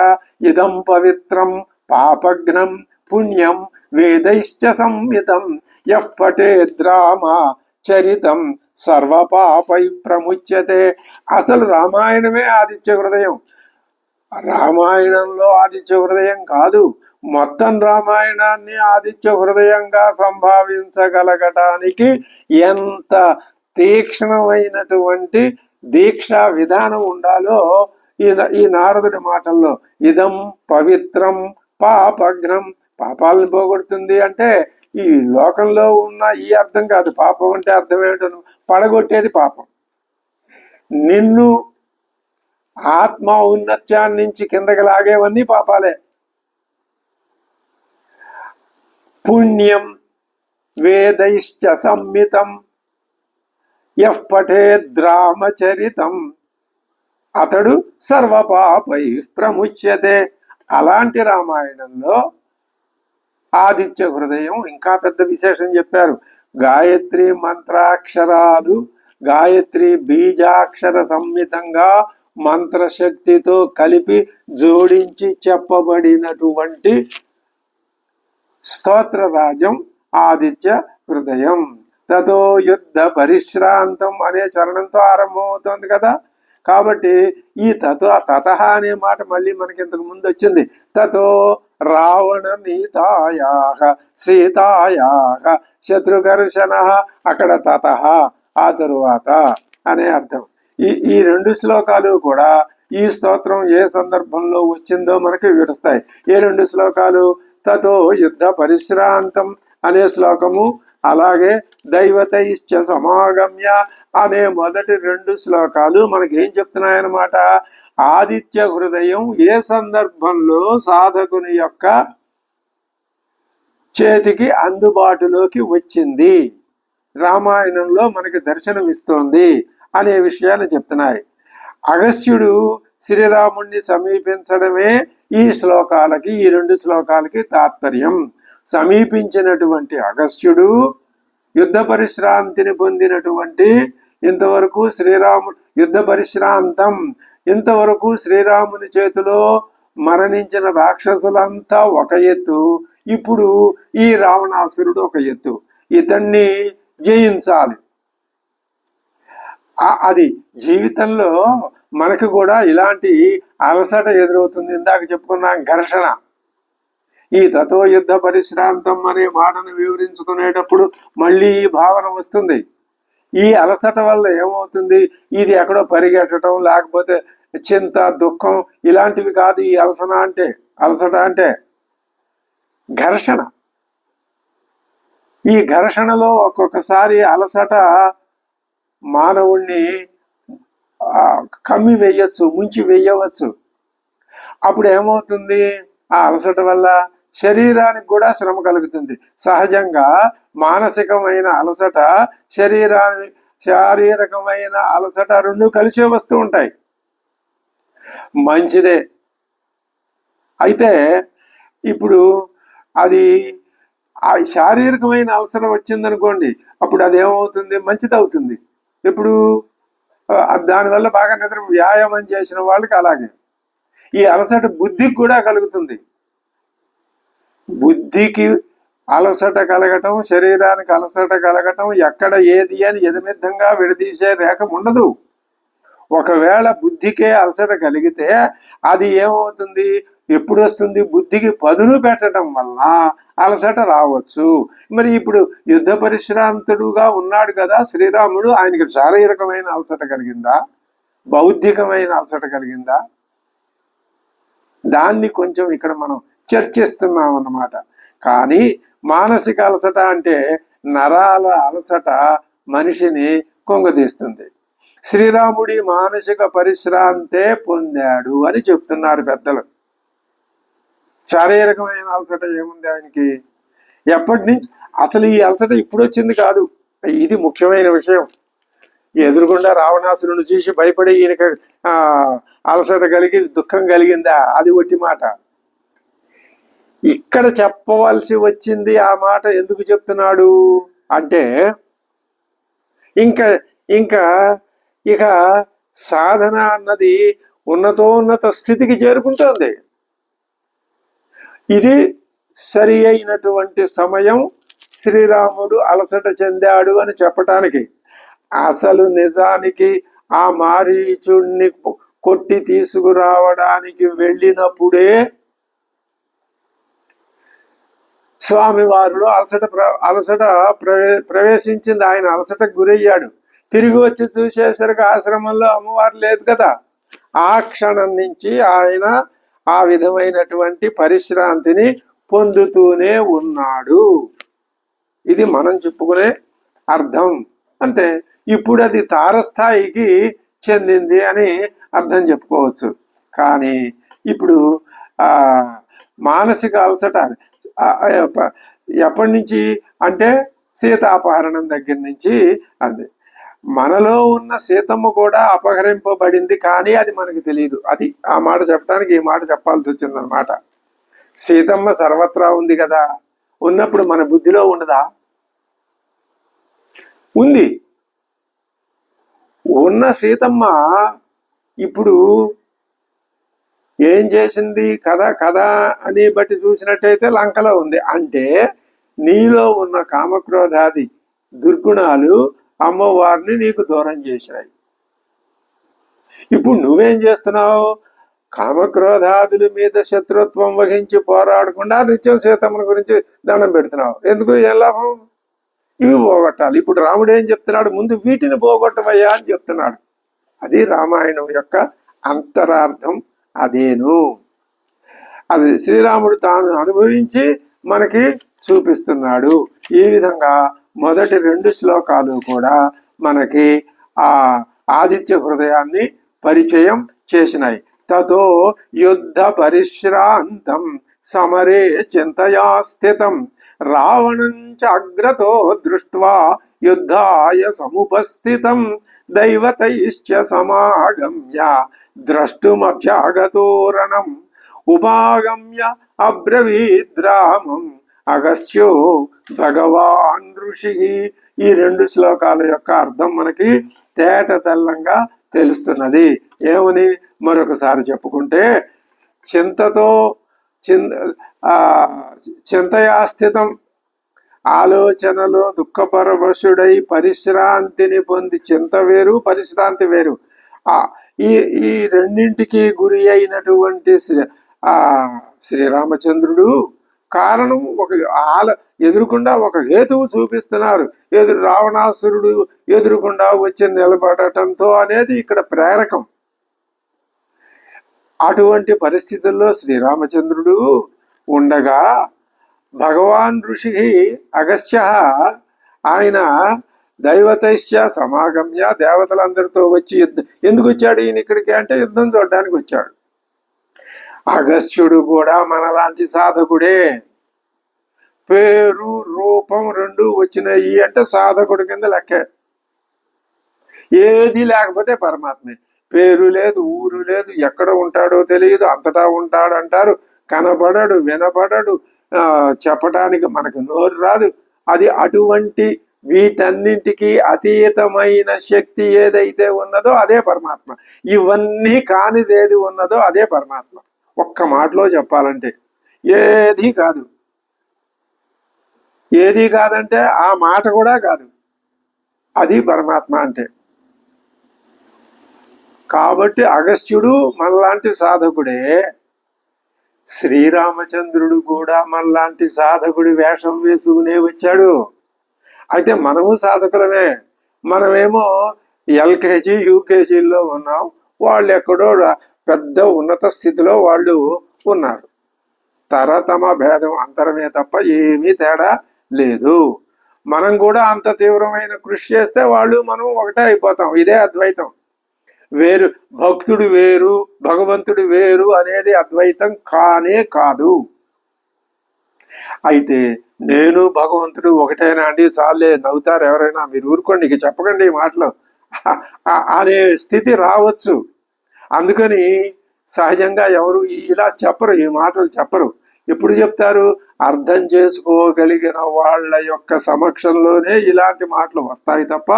ఇదం పవిత్రం పాపఘ్నం పుణ్యం వేదైశ్చ సంహితం యః పఠేద్రామ చరితం సర్వపాపై ప్రముచ్యతే. అసలు రామాయణమే ఆదిత్య హృదయం. రామాయణంలో ఆదిత్య హృదయం కాదు, మొత్తం రామాయణాన్ని ఆదిత్య హృదయంగా సంభావించగలగటానికి ఎంత తీక్ష్ణమైనటువంటి దీక్షా విధానం ఉండాలో ఈ నారదుడి మాటల్లో. ఇదం పవిత్రం పాపఘ్నం. పాపాలను పోగొడుతుంది అంటే ఈ లోకంలో ఉన్న ఈ అర్థం కాదు. పాపం అంటే అర్థం ఏమిటను? పడగొట్టేది పాపం. నిన్ను ఆత్మ ఔన్నత్యాన్ని నుంచి కిందకి లాగేవన్నీ పాపాలే. పుణ్యం వేదైశ్చ సంహితం యః పఠేద్రామచరితం అతడు సర్వపాపై ప్రముచ్యతే. అలాంటి రామాయణంలో ఆదిత్య హృదయం ఇంకా పెద్ద విశేషం చెప్పారు. గాయత్రి మంత్రాక్షరాలు గాయత్రి బీజాక్షర సంహితంగా మంత్రశక్తితో కలిపి జోడించి చెప్పబడినటువంటి స్తోత్రరాజం ఆదిత్య హృదయం. తతో యుద్ధ పరిశ్రాంతం అనే చరణంతో ఆరంభమవుతోంది కదా. కాబట్టి ఈ తత అనే మాట మళ్ళీ మనకి ఇంతకు ముందు వచ్చింది. తతో రావణ నీతాయాహ సీతాయాహ శత్రుఘర్షణ, అక్కడ తత ఆ తరువాత అనే అర్థం. ఈ రెండు శ్లోకాలు కూడా ఈ స్తోత్రం ఏ సందర్భంలో వచ్చిందో మనకి వివరిస్తాయి. ఏ రెండు శ్లోకాలు? తతో యుద్ధ పరిశ్రాంతం అనే శ్లోకము, అలాగే దైవతైశ్చ సమాగమ్య అనే మొదటి రెండు శ్లోకాలు మనకి ఏం చెప్తున్నాయన్నమాట? ఆదిత్య హృదయం ఏ సందర్భంలో సాధకుని యొక్క చేతికి అందుబాటులోకి వచ్చింది, రామాయణంలో మనకి దర్శనమిస్తోంది అనే విషయాన్ని చెప్తున్నాయి. అగస్త్యుడు శ్రీరాముణ్ణి సమీపించడమే ఈ శ్లోకాలకి, ఈ రెండు శ్లోకాలకి తాత్పర్యం. సమీపించినటువంటి అగస్త్యుడు యుద్ధ పరిశ్రాంతిని పొందినటువంటి ఇంతవరకు యుద్ధ పరిశ్రాంతం, ఇంతవరకు శ్రీరాముని చేతిలో మరణించిన రాక్షసులంతా ఒక ఎత్తు, ఇప్పుడు ఈ రావణాసురుడు ఒక ఎత్తు. ఇతన్ని జయించాలి. అది జీవితంలో మనకు కూడా ఇలాంటి అలసట ఎదురవుతుంది. ఇందాక చెప్పుకున్నాం ఘర్షణ. ఈ తతో యుద్ధ పరిశ్రాంతం అనే మాటను వివరించుకునేటప్పుడు మళ్ళీ ఈ భావన వస్తుంది. ఈ అలసట వల్ల ఏమవుతుంది? ఇది ఎక్కడో పరిగెట్టడం, లేకపోతే చింత, దుఃఖం ఇలాంటివి కాదు. ఈ అలసట అంటే ఘర్షణ. ఈ ఘర్షణలో ఒక్కొక్కసారి అలసట మానవుణ్ణి కమ్మి వేయచ్చు, ముంచి వేయవచ్చు. అప్పుడు ఏమవుతుంది? ఆ అలసట వల్ల శరీరానికి కూడా శ్రమ కలుగుతుంది. సహజంగా మానసికమైన అలసట, శారీరకమైన అలసట రెండు కలిసే వస్తూ ఉంటాయి. మంచిదే. అయితే ఇప్పుడు అది ఆ శారీరకమైన అలసట వచ్చిందనుకోండి, అప్పుడు అదేమవుతుంది? మంచిది అవుతుంది. ఇప్పుడు దానివల్ల బాగా వ్యాయామం చేసిన వాళ్ళకి అలాగే. ఈ అలసట బుద్ధికి కూడా కలుగుతుంది. బుద్ధికి అలసట కలగటం, శరీరానికి అలసట కలగటం, ఎక్కడ ఏది అని ఎదమిద్దంగా విడదీసే రేఖ ఉండదు. ఒకవేళ బుద్ధికే అలసట కలిగితే అది ఏమవుతుంది, ఎప్పుడు వస్తుంది, బుద్ధికి పదును పెట్టడం వల్ల అలసట రావచ్చు. మరి ఇప్పుడు యుద్ధ పరిశ్రాంతుడుగా ఉన్నాడు కదా శ్రీరాముడు, ఆయనకి శారీరకమైన అలసట కలిగిందా, బౌద్ధికమైన అలసట కలిగిందా? దాన్ని కొంచెం ఇక్కడ మనం చర్చిస్తున్నాం అన్నమాట. కానీ మానసిక అలసట అంటే నరాల అలసట మనిషిని కొంగదీస్తుంది. శ్రీరాముడి మానసిక పరిశ్రాంతే పొందాడు అని చెప్తున్నారు పెద్దలు. శారీరకమైన అలసట ఏముంది ఆయనకి? ఎప్పటి నుంచి అసలు ఈ అలసట ఇప్పుడు వచ్చింది కాదు, ఇది ముఖ్యమైన విషయం. ఎదురుగుండా రావణాసురుని చూసి భయపడి ఈయనకి అలసట కలిగి దుఃఖం కలిగిందా, అది ఒట్టి మాట. ఇక్కడ చెప్పవలసి వచ్చింది ఆ మాట ఎందుకు చెప్తున్నాడు అంటే, ఇంకా ఇక సాధన అన్నది ఉన్నతోన్నత స్థితికి చేరుకుంటోంది. ఇది సరి అయినటువంటి సమయం శ్రీరాముడు అలసట చెందాడు అని చెప్పటానికి. అసలు నిజానికి ఆ మారీచుణ్ణి కొట్టి తీసుకురావడానికి వెళ్ళినప్పుడే స్వామివారిలో అలసట ప్రవేశించింది. ఆయన అలసటకు గురయ్యాడు. తిరిగి వచ్చి చూసేసరికి ఆశ్రమంలో అమ్మవారు లేదు కదా. ఆ క్షణం నుంచి ఆయన ఆ విధమైనటువంటి పరిశ్రాంతిని పొందుతూనే ఉన్నాడు. ఇది మనం చెప్పుకునే అర్థం. అంతే. ఇప్పుడు అది తారస్థాయికి చెందింది అని అర్థం చెప్పుకోవచ్చు. కానీ ఇప్పుడు మానసిక అలసట ఎప్పటి నుంచి అంటే సీతాపహరణం దగ్గర నుంచి. అది మనలో ఉన్న సీతమ్మ కూడా అపహరింపబడింది, కానీ అది మనకు తెలియదు. అది ఆ మాట చెప్పడానికి ఈ మాట చెప్పాల్సి వచ్చిందనమాట. సీతమ్మ సర్వత్రా ఉంది కదా, ఉన్నప్పుడు మన బుద్ధిలో ఉండదా? ఉంది. ఉన్న సీతమ్మ ఇప్పుడు ఏం చేసింది? కథ అని బట్టి చూసినట్టయితే లంకలో ఉంది. అంటే నీలో ఉన్న కామక్రోధాది దుర్గుణాలు అమ్మవారిని నీకు దూరం చేశాయి. ఇప్పుడు నువ్వేం చేస్తున్నావు? కామక్రోధాదుల మీద శత్రుత్వం వహించి పోరాడకుండా నిత్యం సీతమ్మల గురించి దండం పెడుతున్నావు. ఎందుకు? ఏం లాభం? ఇవి పోగొట్టాలి. ఇప్పుడు రాముడు ఏం చెప్తున్నాడు? ముందు వీటిని పోగొట్టవయ్యా అని చెప్తున్నాడు. అది రామాయణం యొక్క అంతరార్థం. అదేను, అది శ్రీరాముడు తాను అనుభవించి మనకి చూపిస్తున్నాడు. ఈ విధంగా మొదటి 2 శ్లోకాలు కూడా మనకి ఆ ఆదిత్య హృదయాన్ని పరిచయం చేసినాయి. తతో యుద్ధ పరిశ్రాంతం సమరే చింతయా స్థితం రావణం చ అగ్రతో దృష్ట్వా యుద్ధాయ సముపస్థితం దైవతైశ్చ సమాగమ్య ద్రష్టుమభ్యాగతోరణం ఉపాగమ్య అబ్రవీద్రామం అగస్త్యో భగవాన్ ఋషి. ఈ 2 శ్లోకాల యొక్క అర్థం మనకి తేట తెల్లంగా తెలుస్తున్నది. ఏమని మరొకసారి చెప్పుకుంటే, చింతయాస్థితం, ఆలోచనలో దుఃఖపరవశుడై పరిశ్రాంతిని పొంది, చింత వేరు పరిశ్రాంతి వేరు. ఈ రెండింటికి గురి అయినటువంటి శ్రీరామచంద్రుడు కారణం ఎదురుకుండా ఒక హేతువు చూపిస్తున్నారు. రావణాసురుడు ఎదురుకుండా వచ్చి నిలబడటంతో అనేది ఇక్కడ ప్రేరకం. అటువంటి పరిస్థితుల్లో శ్రీరామచంద్రుడు ఉండగా భగవాన్ ఋషి అగస్త్య ఆయన దైవతైశ్చ సమాగమ్య, దేవతలందరితో వచ్చి ఎందుకు వచ్చాడు ఈయన ఇక్కడికి అంటే యుద్ధం చూడడానికి వచ్చాడు. అగస్త్యుడు కూడా మనలాంటి సాధకుడే. పేరు రూపం 2 వచ్చినాయి అంటే సాధకుడి కింద లెక్కే. ఏది లేకపోతే పరమాత్మే. పేరు లేదు, ఊరు లేదు, ఎక్కడ ఉంటాడో తెలియదు, అంతటా ఉంటాడు అంటారు, కనబడడు, వినబడడు, చెప్పడానికి మనకు నోరు రాదు. అది అటువంటి వీటన్నింటికి అతీతమైన శక్తి ఏదైతే ఉన్నదో అదే పరమాత్మ. ఇవన్నీ కానిదేది ఉన్నదో అదే పరమాత్మ. ఒక్క మాటలో చెప్పాలంటే ఏది కాదు. ఏది కాదంటే ఆ మాట కూడా కాదు. అది పరమాత్మ అంటే. కాబట్టి అగస్త్యుడు మనలాంటి సాధకుడే, శ్రీరామచంద్రుడు కూడా మనలాంటి సాధకుడి వేషం వేసుకునే వచ్చాడు. అయితే మనము సాధకులమే, మనమేమో ఎల్కేజీ యూకేజీలో ఉన్నాం, వాళ్ళు ఎక్కడో పెద్ద ఉన్నత స్థితిలో వాళ్ళు ఉన్నారు. తరతమ భేదం అంతరమే తప్ప ఏమీ తేడా లేదు. మనం కూడా అంత తీవ్రమైన కృషి చేస్తే వాళ్ళు మనం ఒకటే అయిపోతాం. ఇదే అద్వైతం. వేరు భక్తుడు వేరు భగవంతుడు వేరు అనేది అద్వైతం కానే కాదు. అయితే నేను భగవంతుడు ఒకటేనా అండి, చాలే నవ్వుతారు ఎవరైనా, మీరు ఊరుకోండి ఇక చెప్పకండి ఈ మాటలు అనే స్థితి రావచ్చు. అందుకని సహజంగా ఎవరు ఇలా చెప్పరు, ఈ మాటలు చెప్పరు. ఎప్పుడు చెప్తారు? అర్థం చేసుకోగలిగిన వాళ్ళ యొక్క సమక్షంలోనే ఇలాంటి మాటలు వస్తాయి తప్ప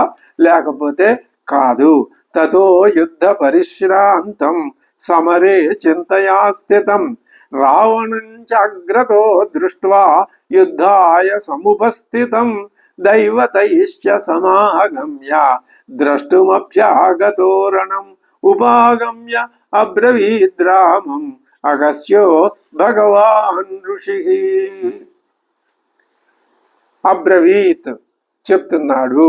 లేకపోతే కాదు. తతో యుద్ధ పరిశ్రాంతం సమరే చింతయా స్థితం రావణంచాగ్రతో దృష్ట్వా యుద్ధాయ సముపస్థితం దైవతైశ్చ సమాగమ్య ద్రష్టుమభ్యాగతోరణం ఉపాగమ్య అబ్రవీద్రామం అగస్యో భగవాన్ ఋషి. అబ్రవీత్ చెప్తున్నాడు.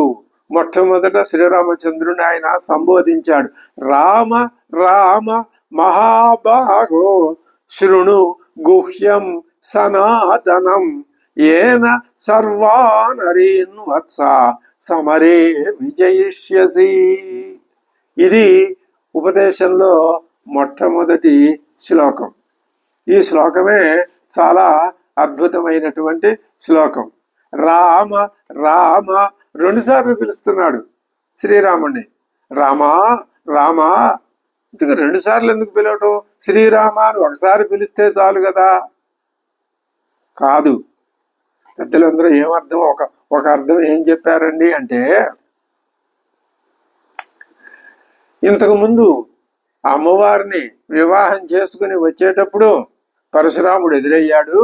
మొట్టమొదట శ్రీరామచంద్రుని ఆయన సంబోధించాడు. రామ రామ మహాభాగో శృణు గుహ్యం సనాతనం ఏన సర్వానరీన్ వత్స సమరే విజయిష్యసి. ఇది ఉపదేశంలో మొట్టమొదటి శ్లోకం. ఈ శ్లోకమే చాలా అద్భుతమైనటువంటి శ్లోకం. రామ రామ రెండుసార్లు పిలుస్తున్నాడు శ్రీరాముణ్ణి. రామా రామా, ఇందుకు రెండు సార్లు ఎందుకు పిలవటం? శ్రీరామ అని ఒకసారి పిలిస్తే చాలు కదా. కాదు, పెద్దలందరూ ఏమర్థం ఒక అర్థం ఏం చెప్పారండి అంటే, ఇంతకు ముందు అమ్మవారిని వివాహం చేసుకుని వచ్చేటప్పుడు పరశురాముడు ఎదురయ్యాడు.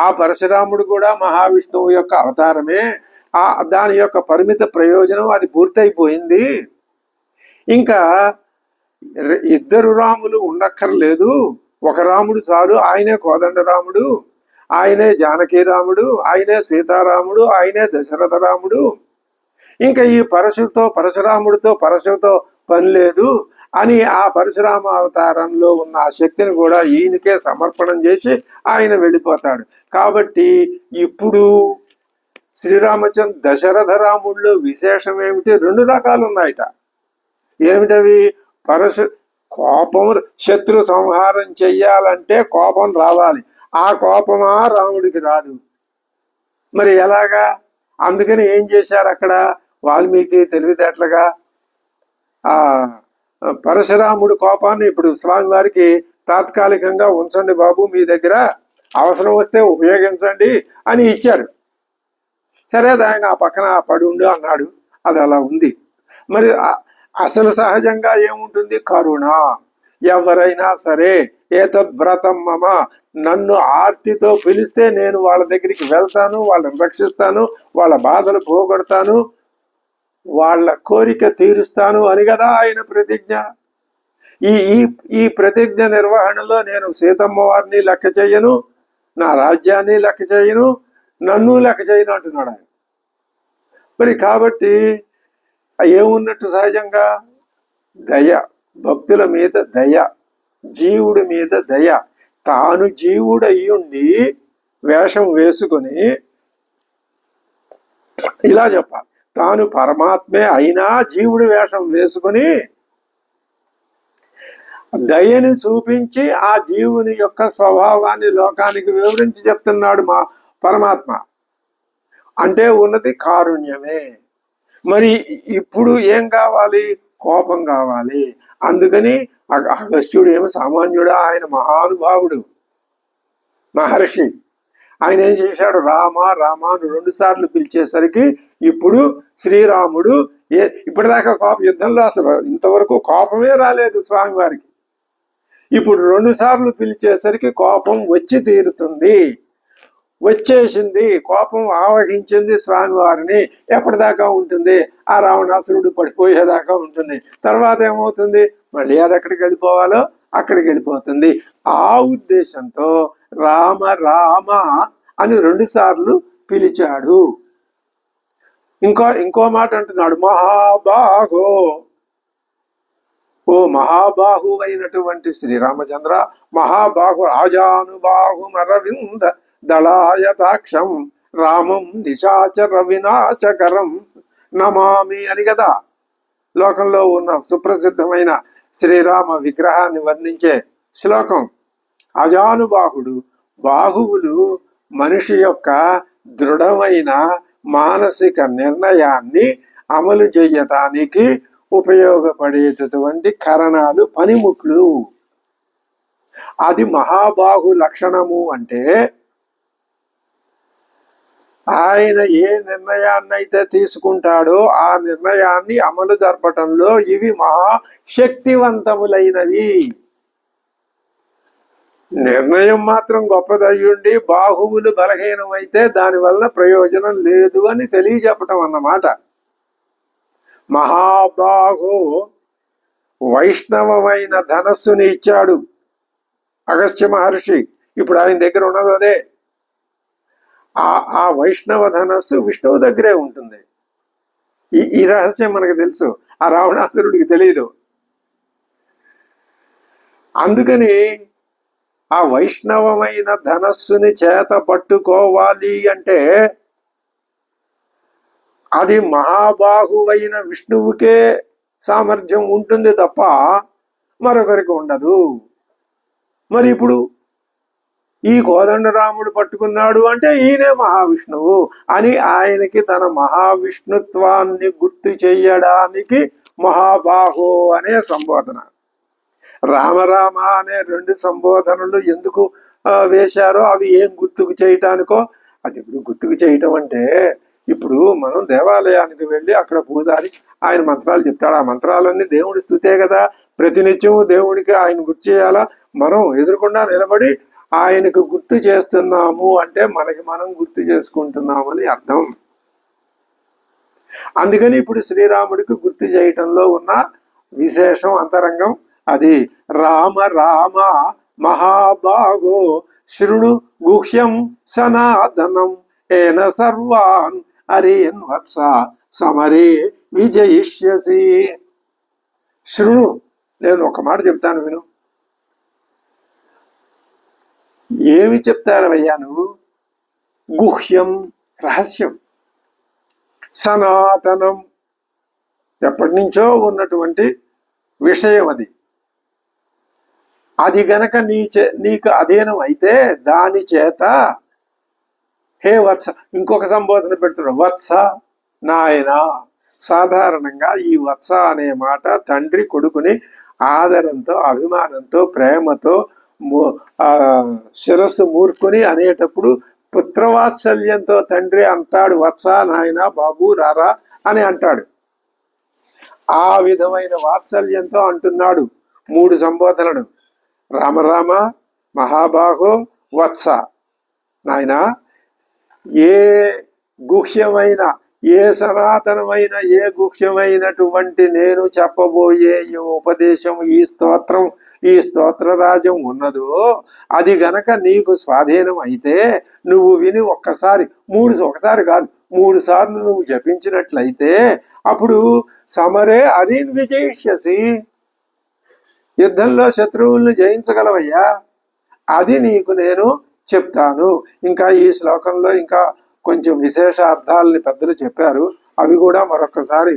ఆ పరశురాముడు కూడా మహావిష్ణువు యొక్క అవతారమే. దాని యొక్క పరిమిత ప్రయోజనం అది పూర్తయిపోయింది. ఇంకా ఇద్దరు రాములు ఉండక్కర్లేదు, ఒక రాముడు చాలు. ఆయనే కోదండరాముడు, ఆయనే జానకీ రాముడు, ఆయనే సీతారాముడు, ఆయనే దశరథ రాముడు. ఇంకా ఈ పరశుతో పని లేదు అని ఆ పరశురామ అవతారంలో ఉన్న ఆ శక్తిని కూడా ఈయనకే సమర్పణం చేసి ఆయన వెళ్ళిపోతాడు. కాబట్టి ఇప్పుడు శ్రీరామచంద్ర దశరథ రాముడిలో విశేషం ఏమిటి? రెండు రకాలు ఉన్నాయట. ఏమిటవి? కోపం, శత్రు సంహారం చెయ్యాలంటే కోపం రావాలి. ఆ కోపమా రాముడికి రాదు. మరి ఎలాగా? అందుకని ఏం చేశారు అక్కడ వాల్మీకి తెలివితేటలుగా, ఆ పరశురాముడు కోపాన్ని ఇప్పుడు స్వామివారికి తాత్కాలికంగా ఉంచండి బాబు, మీ దగ్గర అవసరం వస్తే ఉపయోగించండి అని ఇచ్చారు. సరే, ఆయన ఆ పక్కన పడి ఉండు అన్నాడు. అది అలా ఉంది. మరి అసలు సహజంగా ఏముంటుంది? కరుణ. ఎవరైనా సరే ఏతద్వ్రతం మమ, నన్ను ఆర్తితో పిలిస్తే నేను వాళ్ళ దగ్గరికి వెళ్తాను, వాళ్ళని రక్షిస్తాను, వాళ్ళ బాధలు పోగొడతాను, వాళ్ళ కోరిక తీరుస్తాను అని కదా ఆయన ప్రతిజ్ఞ. ఈ ప్రతిజ్ఞ నిర్వహణలో నేను సీతమ్మ వారిని లెక్క చేయను, నా రాజ్యాన్ని లెక్క చేయను, నన్ను లెక్క చేయను అంటున్నాడు ఆయన. మరి కాబట్టి ఏమున్నట్టు సహజంగా? దయ, భక్తుల మీద దయ, జీవుడి మీద దయ. తాను జీవుడయ్యుండి వేషం వేసుకొని ఇలా చెప్పాలి, తాను పరమాత్మే అయినా జీవుడి వేషం వేసుకొని దయని చూపించి ఆ జీవుని యొక్క స్వభావాన్ని లోకానికి వివరించి చెప్తున్నాడు మా పరమాత్మ. అంటే ఉన్నది కారుణ్యమే. మరి ఇప్పుడు ఏం కావాలి? కోపం కావాలి. అందుకని అగస్త్యుడు ఏమో సామాన్యుడా, ఆయన మహానుభావుడు, మహర్షి. ఆయన ఏం చేశాడు? రామ రామాను 2 సార్లు పిలిచేసరికి ఇప్పుడు శ్రీరాముడు ఇప్పటిదాకా యుద్ధంలో అసలు ఇంతవరకు కోపమే రాలేదు స్వామివారికి. ఇప్పుడు 2 సార్లు పిలిచేసరికి కోపం వచ్చి తీరుతుంది. వచ్చేసింది, కోపం ఆవహించింది స్వామివారిని. ఎప్పటిదాకా ఉంటుంది? ఆ రావణాసురుడు పడిపోయేదాకా ఉంటుంది. తర్వాత ఏమవుతుంది? మళ్ళీ అది ఎక్కడికి వెళ్ళిపోవాలో అక్కడికి వెళ్ళిపోతుంది. ఆ ఉద్దేశంతో రామ రామ అని 2 సార్లు పిలిచాడు. ఇంకో మాట అంటున్నాడు, మహాబాహో, ఓ మహాబాహు అయినటువంటి శ్రీరామచంద్ర, మహాబాహు రాజానుబాహు అరవింద దళాయతాక్షం రామం నిశాచర వినాశకరం నమామి అని కదా లోకంలో ఉన్న సుప్రసిద్ధమైన శ్రీరామ విగ్రహాన్ని వర్ణించే శ్లోకం. అజానుబాహుడు, బాహువులు మనిషి యొక్క దృఢమైన మానసిక నిర్ణయాన్ని అమలు చేయటానికి ఉపయోగపడేటటువంటి కరణాలు, పనిముట్లు. అది మహాబాహు లక్షణము. అంటే ఆయన ఏ నిర్ణయాన్నైతే తీసుకుంటాడో ఆ నిర్ణయాన్ని అమలు జరపటంలో ఇవి మహాశక్తివంతములైనవి. నిర్ణయం మాత్రం గొప్పదయ్యుండి బాహువులు బలహీనమైతే దానివల్ల ప్రయోజనం లేదు అని తెలియజెప్పటం అన్నమాట. మహాబాహు వైష్ణవమైన ధనస్సుని ఇచ్చాడు అగస్త్య మహర్షి. ఇప్పుడు ఆయన దగ్గర ఉన్నది అదే. ఆ వైష్ణవ ధనస్సు విష్ణువు దగ్గరే ఉంటుంది. ఈ రహస్యం మనకు తెలుసు, ఆ రావణాసురుడికి తెలియదు. అందుకని ఆ వైష్ణవమైన ధనస్సుని చేత పట్టుకోవాలి అంటే అది మహాబాహువైన విష్ణువుకే సామర్థ్యం ఉంటుంది తప్ప మరొకరికి ఉండదు. మరి ఇప్పుడు ఈ కోదండరాముడు పట్టుకున్నాడు అంటే ఈయనే మహావిష్ణువు అని ఆయనకి తన మహావిష్ణుత్వాన్ని గుర్తు చెయ్యడానికి మహాబాహో అనే సంబోధన. రామరామ అనే 2 సంబోధనలు ఎందుకు వేశారో అవి ఏం గుర్తుకు చేయటానికో. అది ఇప్పుడు గుర్తుకు చేయటం అంటే, ఇప్పుడు మనం దేవాలయానికి వెళ్ళి అక్కడ పూజారి ఆయన మంత్రాలు చెప్తాడు. ఆ మంత్రాలన్నీ దేవుడి స్తుతే కదా. ప్రతినిత్యం దేవుడికి ఆయన గుర్తు చేయాలా. మనం ఎదురుకుండా నిలబడి ఆయనకు గుర్తు చేస్తున్నాము అంటే మనకి మనం గుర్తు చేసుకుంటున్నామని అర్థం. అందుకని ఇప్పుడు శ్రీరాముడికి గుర్తు చేయటంలో ఉన్న విశేషం, అంతరంగం అది. రామ రామ మహాబాగో శృణు గుహ్యం సనాతనం ఏన సర్వాన్ అరేన్ వత్స సమరే విజయిష్యసి. శృణు, నేను ఒక మాట చెప్తాను విను. ఏమి చెప్తారవయ్యా నువ్వు? గుహ్యం, రహస్యం. సనాతనం, ఎప్పటి నుంచో ఉన్నటువంటి విషయం అది. అది గనక నీకు అధీనం అయితే దాని చేత హే వత్స, ఇంకొక సంబోధన పెడుతున్నాడు, వత్స నాయన. సాధారణంగా ఈ వత్స అనే మాట తండ్రి కొడుకుని ఆదరంతో, అభిమానంతో, ప్రేమతో శిరస్సు మూర్ఖుని అనేటప్పుడు పుత్రవాత్సల్యంతో తండ్రి అంటాడు, వత్స నాయన బాబు రారా అని అంటాడు. ఆ విధమైన వాత్సల్యంతో అంటున్నాడు 3 సంబోధనలు. రామరామ మహాబాహో వత్స. నాయన, ఏ గుహ్యమైన, ఏ సనాతనమైన, ఏ గుహ్యమైనటువంటి నేను చెప్పబోయే ఈ ఉపదేశం, ఈ స్తోత్రం, ఈ స్తోత్రరాజం ఉన్నదో అది గనక నీకు స్వాధీనం అయితే నువ్వు విని ఒకసారి కాదు 3 సార్లు నువ్వు జపించినట్లయితే అప్పుడు సమరే అరీన్ విజయిష్యసి, యుద్ధంలో శత్రువుల్ని జయించగలవయ్యా. అది నీకు నేను చెప్తాను. ఇంకా ఈ శ్లోకంలో ఇంకా కొంచెం విశేష అర్థాలని పెద్దలు చెప్పారు. అవి కూడా మరొకసారి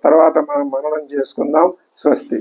తర్వాత మనం మననం చేసుకుందాం. స్వస్తి.